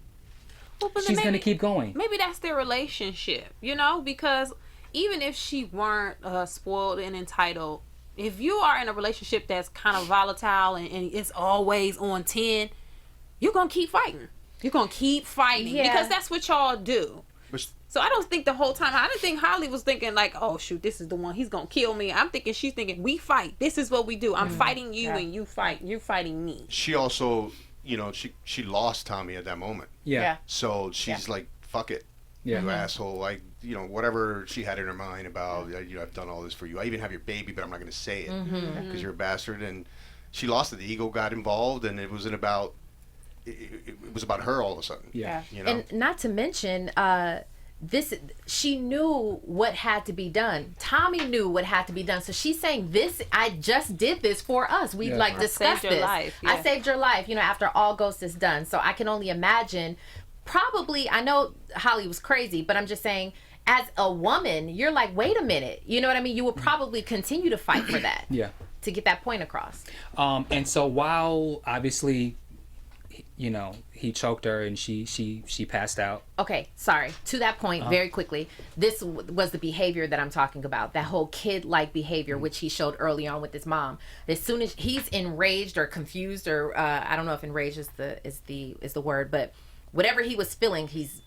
going. Maybe that's their relationship, because even if she weren't spoiled and entitled, if you are in a relationship that's kind of volatile and it's always on 10, you're gonna keep fighting. You're gonna keep fighting because that's what y'all do. So I don't think the whole time, I didn't think Holly was thinking like, oh shoot, this is the one, he's gonna kill me. I'm thinking she's thinking, we fight. This is what we do. I'm fighting you and you fight. You're fighting me. She also, she lost Tommy at that moment. Yeah. So she's like, fuck it. Yeah. You asshole. Whatever she had in her mind about, I've done all this for you. I even have your baby, but I'm not going to say it because you're a bastard. And she lost it. The ego got involved, and it wasn't about. It was about her all of a sudden. Yeah. And not to mention, she knew what had to be done. Tommy knew what had to be done. So she's saying, I just did this for us. We discussed saved your this. life. I saved your life, after all Ghost is done. So I can only imagine, probably, I know Holly was crazy, but I'm just saying, as a woman, you're like, wait a minute. You know what I mean? You would probably continue to fight for that. Yeah. To get that point across. And so while obviously, he choked her and she passed out. Okay, sorry. To that point, very quickly, this was the behavior that I'm talking about. That whole kid-like behavior, which he showed early on with his mom. As soon as he's enraged or confused, or I don't know if enraged is the word, but whatever he was feeling, he's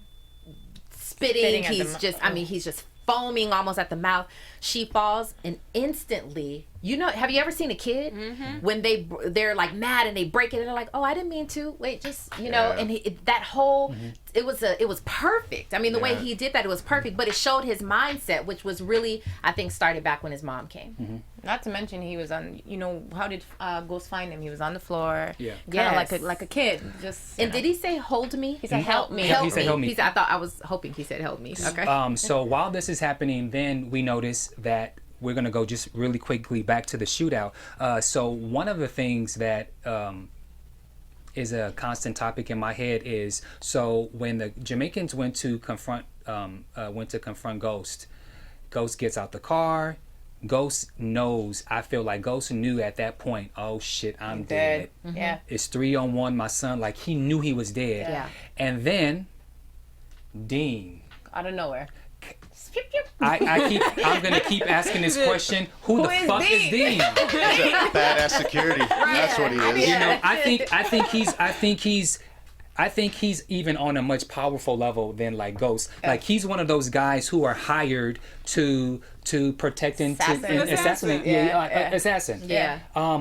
spitting. He's just foaming almost at the mouth. She falls, and instantly, have you ever seen a kid when they're like mad and they break it and they're like, oh, I didn't mean to, wait, just and that whole it was perfect. I mean, the way he did that, it was perfect, but it showed his mindset, which was really, I think, started back when his mom came. Not to mention he was on. How did Ghost find him? He was on the floor. Yeah. Kind of like a kid. Just. And did he say hold me? He said help me. He said help me. I was hoping he said help me. Okay. So while this is happening, then we notice that we're gonna go just really quickly back to the shootout. So one of the things that is a constant topic in my head is, so when the Jamaicans went to confront Ghost, Ghost gets out the car. Ghost knows. I feel like Ghost knew at that point. Oh shit, I'm dead. Yeah. It's 3-on-1. My son, like he knew he was dead. Yeah. And then Dean. Out of nowhere. I'm gonna keep asking this question. Who the fuck is Dean? Badass security. That's what he is. You know, I think he's even on a much powerful level than like Ghost. Like he's one of those guys who are hired to protect and assassinate. Assassin. Yeah.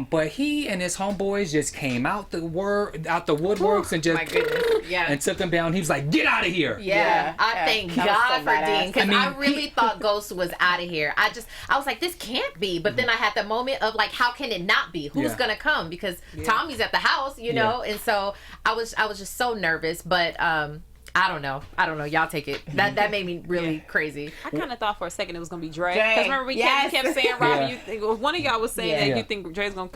But he and his homeboys just came out the woodworks and just My goodness. Yeah. and took him down. He was like, "Get out of here!" Yeah, I thank That was God so for badass. Dean, because I mean, I really thought Ghost was out of here. I was like, this can't be. But then I had the moment of like, how can it not be? Who's Yeah. gonna come? Because Tommy's at the house, you know. And so I was just so nervous. But I don't know. Y'all take it. That made me really crazy. I kind of thought for a second it was gonna be Dre. Dre. Because remember we kept saying, Robin, Yeah. one of y'all was saying Yeah. that you think Dre's gonna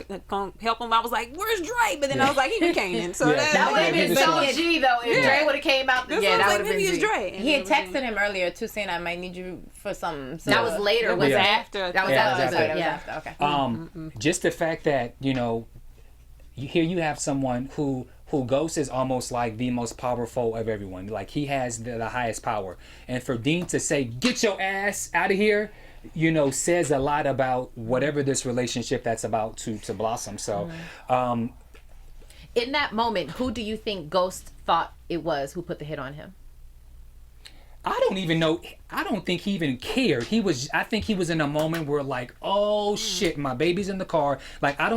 help him. I was like, where's Dre? But then I was like, he be Kanan. So Yeah. That would have been so G though. If Dre would have came out, That's yeah, what I that was would like, have maybe been it's G. Dre. And He it had was texted him earlier too, saying I might need you for something. So That was later. It was wasn't it? after. That was Yeah, after. exactly. That was Yeah. after. Okay. Just the fact that here you have someone who Ghost is almost like the most powerful of everyone. Like he has the highest power, and for Dean to say "Get your ass out of here," says a lot about whatever this relationship that's about to blossom. So, In that moment, who do you think Ghost thought it was who put the hit on him? I don't even know. I don't think he even cared. I think he was in a moment where like, oh shit, my baby's in the car. Like I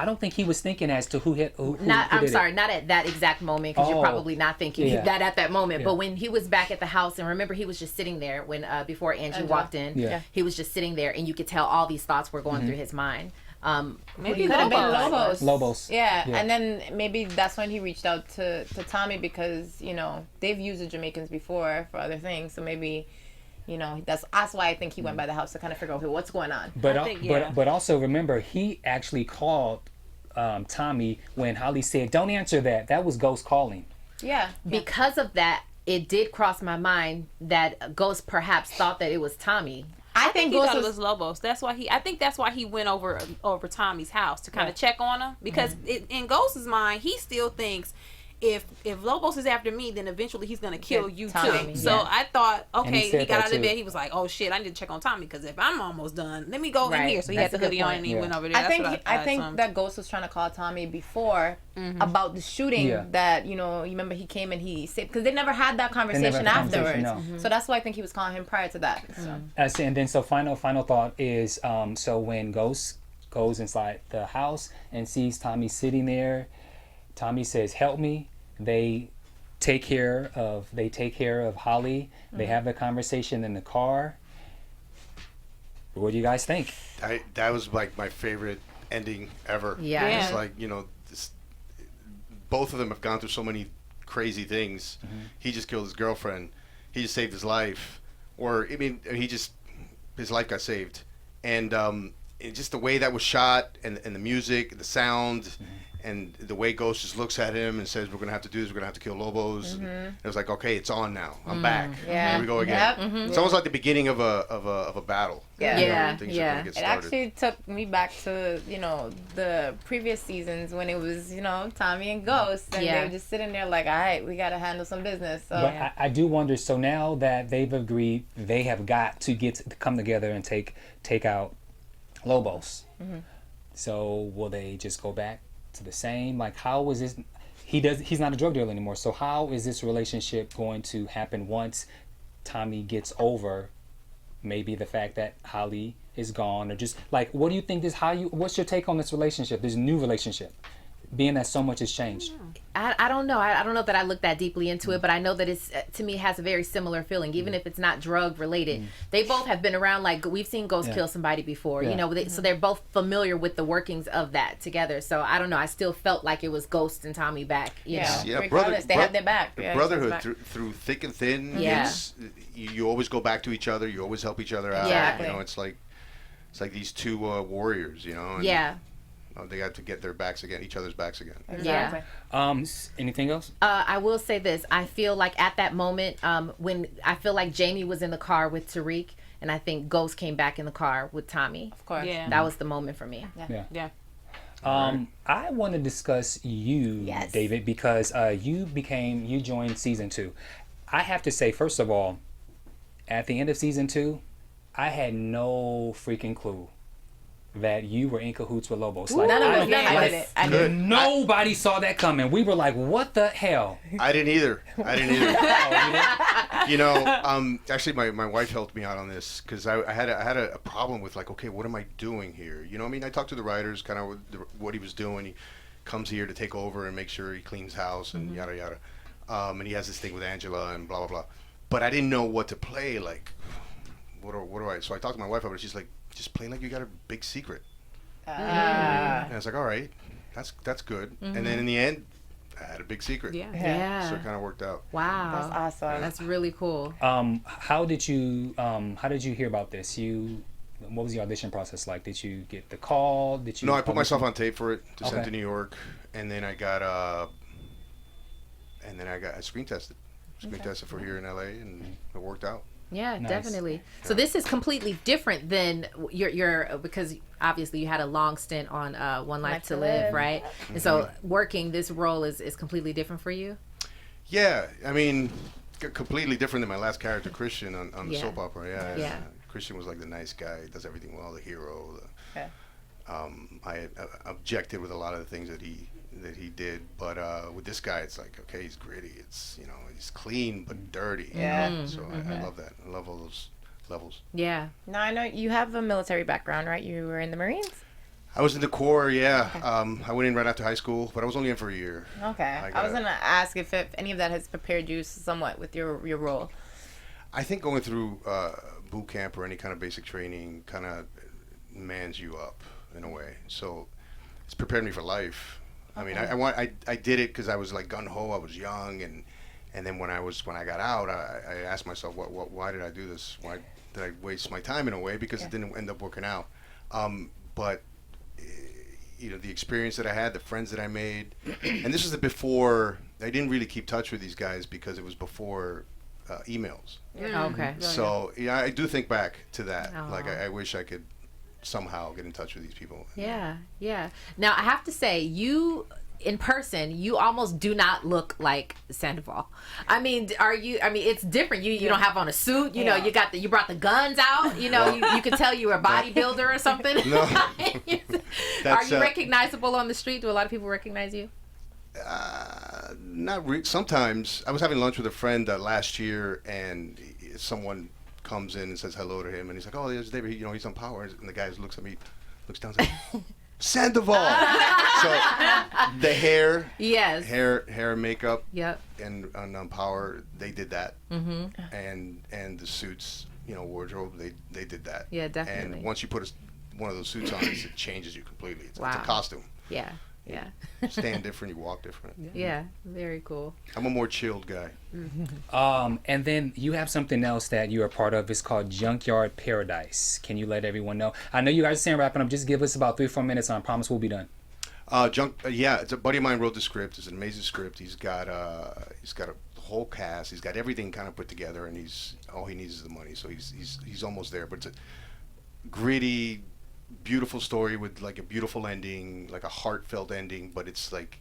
don't think he was thinking as to who did it. Not at that exact moment, because you're probably not thinking Yeah. that at that moment. Yeah. But when he was back at the house, and remember he was just sitting there when before Angie walked in. Yeah. He was just sitting there, and you could tell all these thoughts were going through his mind. Maybe Could have been Lobos. Lobos. Yeah. Yeah. And then maybe that's when he reached out to Tommy, because they've used the Jamaicans before for other things. So maybe that's why I think he went by the house to kind of figure out, okay, what's going on. But also remember, he actually called Tommy when Holly said, "Don't answer that." That was Ghost calling. Yeah. Because of that, it did cross my mind that Ghost perhaps thought that it was Tommy. I think He Ghost thought it was was Lobos. I think that's why he went over Tommy's house to kind of check on him, because in Ghost's mind, he still thinks if Lobos is after me, then eventually he's gonna kill you Tommy, too. So yeah. I thought, And he okay, said he got that out of too. bed. He was like, oh shit, I need to check on Tommy, because if I'm almost done, let me go in Right. here. So he That's had a the good hoodie on point. and he Yeah. went over there. I That's what think assumed. that Ghost was trying to call Tommy before about the shooting. Yeah. That you remember he came and he said, because they never had that conversation had a afterwards. conversation, no. So that's why I think he was calling him prior to that. So. And then final thought is so when Ghost goes inside the house and sees Tommy sitting there, Tommy says, "Help me." They take care of Holly. They have the conversation in the car. What do you guys think? That was like my favorite ending ever. Yeah. Yeah. It's like both of them have gone through so many crazy things. He just killed his girlfriend. He just saved his life, his life got saved, and just the way that was shot, and the music, the sound, and the way Ghost just looks at him and says, "We're gonna have to do this. We're gonna have to kill Lobos." And it was like, okay, it's on now. I'm back. Yeah. Here we go again. Yep. It's almost like the beginning of a battle. Yeah. Yeah, Things yeah. are gonna get It started. actually took me back to, the previous seasons when it was, Tommy and Ghost. And Yeah. they were just sitting there like, all right, we got to handle some business. So But I do wonder. So now that they've agreed, they have got to come together and take out Lobos. So will they just go back to the same? Like, how is this? He's not a drug dealer anymore. So how is this relationship going to happen once Tommy gets over maybe the fact that Holly is gone, or just like, what do you think what's your take on this relationship, this new relationship? being that so much has changed? I don't know. I don't know that I looked that deeply into it, but I know that it's to me has a very similar feeling, even if it's not drug related. They both have been around. Like we've seen Ghost kill somebody before, you know. So they're both familiar with the workings of that together. So I don't know. I still felt like it was Ghost and Tommy back. You know? Regardless, they have their back. Brotherhood through thick and thin. Yeah. You always go back to each other. You always help each other out. Yeah. You know, it's like these two warriors. You know. And, they got to get their backs again, each other's backs again. Exactly. Anything else? I will say this. I feel like at that moment, when I feel like Jamie was in the car with Tariq, and I think Ghost came back in the car with Tommy. Of course. Yeah. That was the moment for me. Yeah. I want to discuss you, David, because you joined season 2. I have to say, first of all, at the end of season 2, I had no freaking clue that you were in cahoots with Lobos. Like, None of us did. Nobody saw that coming. We were like, what the hell? I didn't either. You know, actually, my wife helped me out on this because I had a problem with like, okay, what am I doing here? You know what I mean? I talked to the writers, kind of what he was doing. He comes here to take over and make sure he cleans house and yada yada. And he has this thing with Angela and blah blah blah. But I didn't know what to play. Like, what do I? So I talked to my wife about it. She's like, just play like you got a big secret. And I was like, all right, that's good. And then in the end, I had a big secret. Yeah. So it kind of worked out. Wow. That's awesome. That's really cool. How did you hear about this? What was the audition process like? Did you get the call? No, I put myself on tape for it to send to New York, and then I got screen tested. Screen tested for here in LA, and it worked out. Yeah, Nice. definitely. So this is completely different than your because obviously you had a long stint on One Life to Live, right? And so working this role is completely different for you. Yeah, I mean, completely different than my last character, Christian, on the soap opera. Yeah. Christian was like the nice guy, does everything well, the hero. I objected with a lot of the things that he did, but with this guy, it's like, okay, he's gritty. It's, you know, he's clean but dirty. Yeah. You know? So I love that. I love all those levels. Yeah. Now I know you have a military background, right? You were in the Marines. I was in the Corps, yeah. Okay. I went in right after high school, but I was only in for a year. Okay. I was gonna ask if any of that has prepared you somewhat with your role. I think going through boot camp or any kind of basic training kind of mans you up in a way. So it's prepared me for life. Okay. I mean, I did it because I was like gung ho. I was young, and then when I got out, I asked myself, why did I do this? Why did I waste my time in a way? Because it didn't end up working out. But you know, the experience that I had, the friends that I made, and this was before. I didn't really keep touch with these guys because it was before emails. Okay. So yeah, I do think back to that. Like I wish I could somehow get in touch with these people. Yeah. Now I have to say, you in person, you almost do not look like Sandoval. I mean, it's different. You don't have on a suit. You know, you brought the guns out. You know, you could tell you were a bodybuilder or something. No. Are you recognizable on the street? Do a lot of people recognize you? Sometimes. I was having lunch with a friend last year, and someone comes in and says hello to him, and he's like, "Oh, there's David. You know, he's on Power." And the guy looks at me, looks down, and says, "Sandoval." So the hair, hair and makeup, and on Power, they did that, and the suits, you know, wardrobe, they did that. Yeah, definitely. And once you put one of those suits on, it changes you completely. It's a costume. Yeah. You stand different, you walk different. Yeah, very cool. I'm a more chilled guy. And then you have something else that you are part of. It's called Junkyard Paradise. Can you let everyone know? I know you guys are saying wrapping up. Just give us about 3 or 4 minutes, and I promise we'll be done. It's a buddy of mine wrote the script. It's an amazing script. He's got a whole cast. He's got everything kind of put together, and all he needs is the money. So he's almost there. But it's a gritty, beautiful story with like a beautiful ending, like a heartfelt ending, but it's like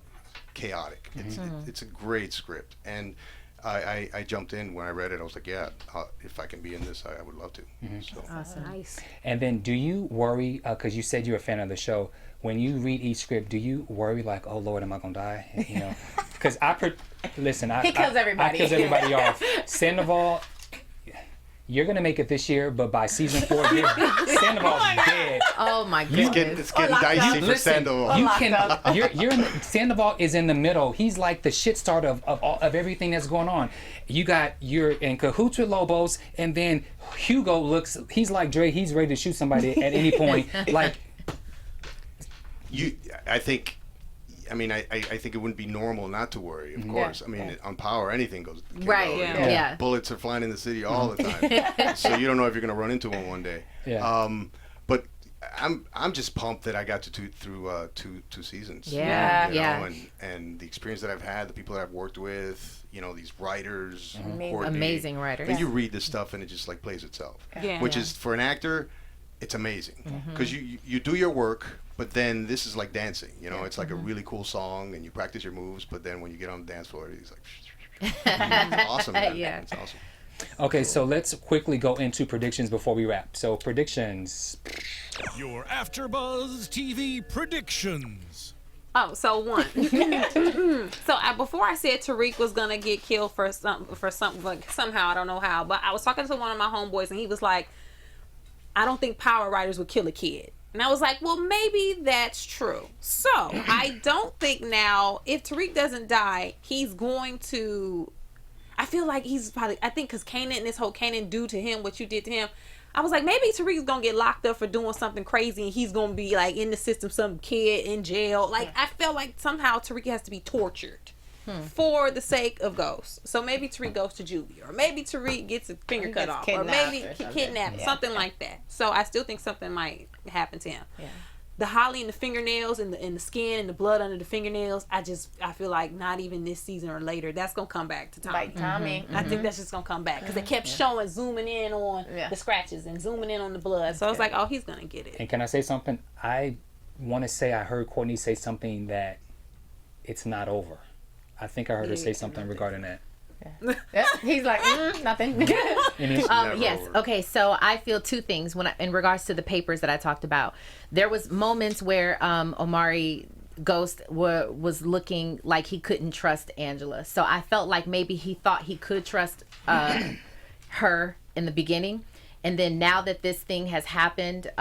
chaotic. It's a great script, and I jumped in when I read it. I was like, yeah, if I can be in this, I would love to. So. Awesome. Nice. And then, do you worry? Because you said you're a fan of the show. When you read each script, do you worry like, oh Lord, am I gonna die? You know, because he kills everybody. I kills everybody off. Sandoval. you're gonna make it this year, but by season 4, Sandoval's dead. Oh my goodness. It's getting dicey for Sandoval. Sandoval is in the middle. He's like the shit start of everything that's going on. You're in cahoots with Lobos, and then Hugo he's like Dre. He's ready to shoot somebody at any point. Like I think it wouldn't be normal not to worry, of course. I mean, on Power, anything can right. go, Yeah. Bullets are flying in the city all the time. So you don't know if you're going to run into one day. Yeah. But I'm just pumped that I got to through two seasons. Yeah. You know, and the experience that I've had, the people that I've worked with, these writers, amazing writers. And you read this stuff and it just like plays itself. Yeah. Which is, for an actor, it's amazing. Because you do your work, but then this is like dancing, it's like a really cool song and you practice your moves, but then when you get on the dance floor, it's like, it's awesome, man. Yeah. It's awesome. Okay, so let's quickly go into predictions before we wrap. So predictions. Your AfterBuzz TV predictions. Oh, so one. Before I said Tariq was gonna get killed for something, like somehow, I don't know how, but I was talking to one of my homeboys and he was like, I don't think Power writers would kill a kid. And I was like, well, maybe that's true. So I don't think now, if Tariq doesn't die, he's going to, I feel like he's probably, I think because Kanan and this whole Kanan do to him what you did to him, I was like, maybe Tariq's going to get locked up for doing something crazy and he's going to be like in the system, some kid in jail. Like, I felt like somehow Tariq has to be tortured for the sake of Ghost. So maybe Tariq goes to juvie, or maybe Tariq gets a finger cut off, or maybe kidnapped, something like that. So I still think something might happen to him. Yeah. The Holly and the fingernails and the skin and the blood under the fingernails, I feel like not even this season or later, that's going to come back to Tommy. Like Tommy. I think that's just going to come back because they kept zooming in on the scratches and zooming in on the blood. So I was like, oh, he's going to get it. And can I say something? I want to say I heard Courtney say something that it's not over. I think I heard her say something regarding that. Yeah. He's like, nothing. Yes. Okay. So I feel two things in regards to the papers that I talked about. There was moments where Omari Ghost was looking like he couldn't trust Angela. So I felt like maybe he thought he could trust her in the beginning, and then now that this thing has happened,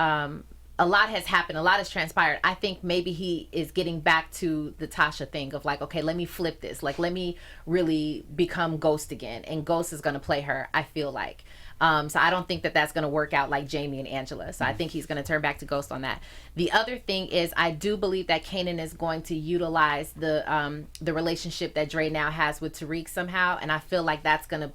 a lot has happened. A lot has transpired. I think maybe he is getting back to the Tasha thing of like, okay, let me flip this. Like, let me really become Ghost again. And Ghost is going to play her, I feel like. So I don't think that that's going to work out like Jamie and Angela. So I think he's going to turn back to Ghost on that. The other thing is I do believe that Kanan is going to utilize the relationship that Dre now has with Tariq somehow. And I feel like that's going to,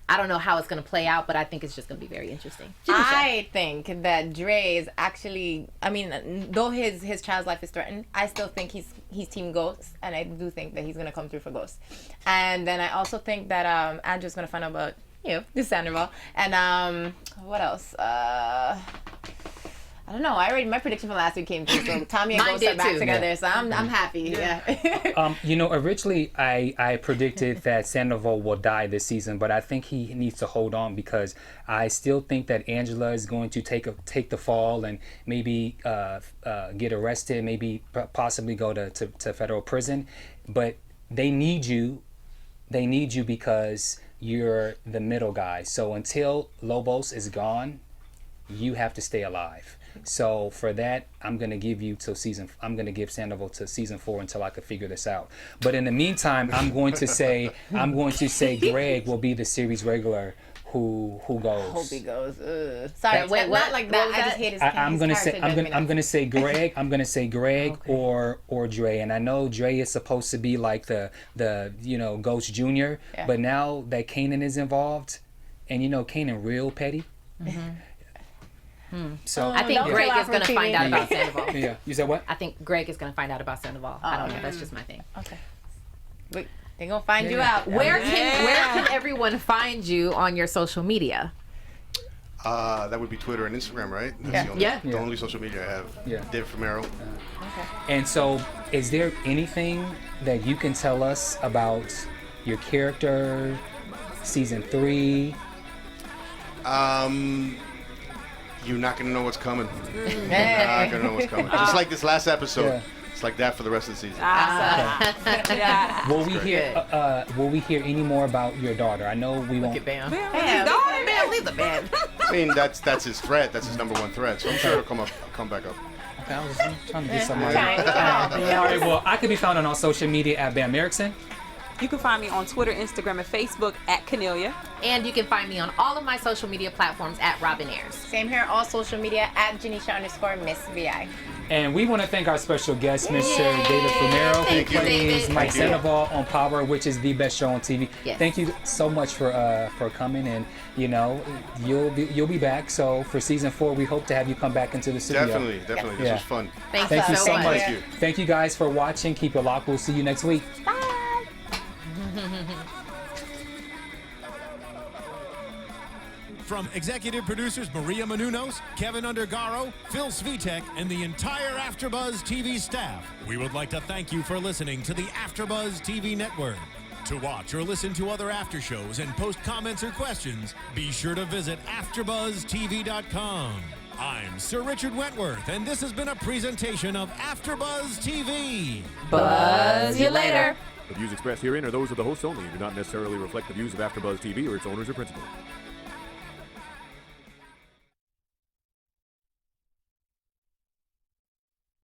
I don't know how it's going to play out, but I think it's just going to be very interesting. I think that Dre is actually, I mean, though his child's life is threatened, I still think he's Team Ghost, and I do think that he's going to come through for Ghost. And then I also think that Andrew's going to find out about, this Sandoval. And what else? I don't know. My prediction from last week came true. So Tommy and Ghost are back together, so I'm happy. Yeah. Originally I predicted that Sandoval will die this season, but I think he needs to hold on because I still think that Angela is going to take the fall and maybe get arrested, maybe possibly go to federal prison. But they need you. They need you because you're the middle guy. So until Lobos is gone, you have to stay alive. So for that, I'm gonna give Sandoval to season 4 until I can figure this out. But in the meantime, I'm going to say Greg will be the series regular who goes. Hope he goes. Sorry, wait, not like that. I just hate his I'm gonna say Greg. I'm gonna say Greg or Dre. And I know Dre is supposed to be like the Ghost Junior. Yeah. But now that Kanan is involved, and Kanan real petty. Mm-hmm. So I think Greg is going to find out about Sandoval. Yeah, you said what? I think Greg is going to find out about Sandoval. I don't know. That's just my thing. Okay. Wait, they're going to find you out. Where can everyone find you on your social media? That would be Twitter and Instagram, right? That's the only social media I have. Yeah. David Fumero. Okay. And so, is there anything that you can tell us about your character, season 3? You're not going to know what's coming. You're not going to know what's coming. Just like this last episode. It's like that for the rest of the season. Will we hear any more about your daughter? I know we won't. Bam. His daughter, man. Leave the man. I mean, that's his threat. That's his number one threat. So I'm sure it'll come back up. Okay, I was just trying to get somebody. Trying. All right, well, I can be found on all social media at Bamm Ericsen. You can find me on Twitter, Instagram, and Facebook at Kennelia. And you can find me on all of my social media platforms at Robin Ayers. Same here, all social media at Janeisha_Miss VI. And we want to thank our special guest, Mr. David Fumero, who Thank you, plays David. Mike Thank you. Sandoval on Power, which is the best show on TV. Yes. Thank you so much for coming, and you know you'll be back. So for season 4, we hope to have you come back into the studio. Definitely. This Yeah. was fun. Thanks Thank you so much. much. Thank you. Thank you guys for watching. Keep it locked. We'll see you next week. From executive producers Maria Menounos, Kevin Undergaro, Phil Svitek, and the entire AfterBuzz TV staff, we would like to thank you for listening to the AfterBuzz TV network. To watch or listen to other after shows and post comments or questions, be sure to visit AfterBuzzTV.com. I'm Sir Richard Wentworth, and this has been a presentation of AfterBuzz TV. Buzz you later. The views expressed herein are those of the hosts only and do not necessarily reflect the views of AfterBuzz TV or its owners or principals.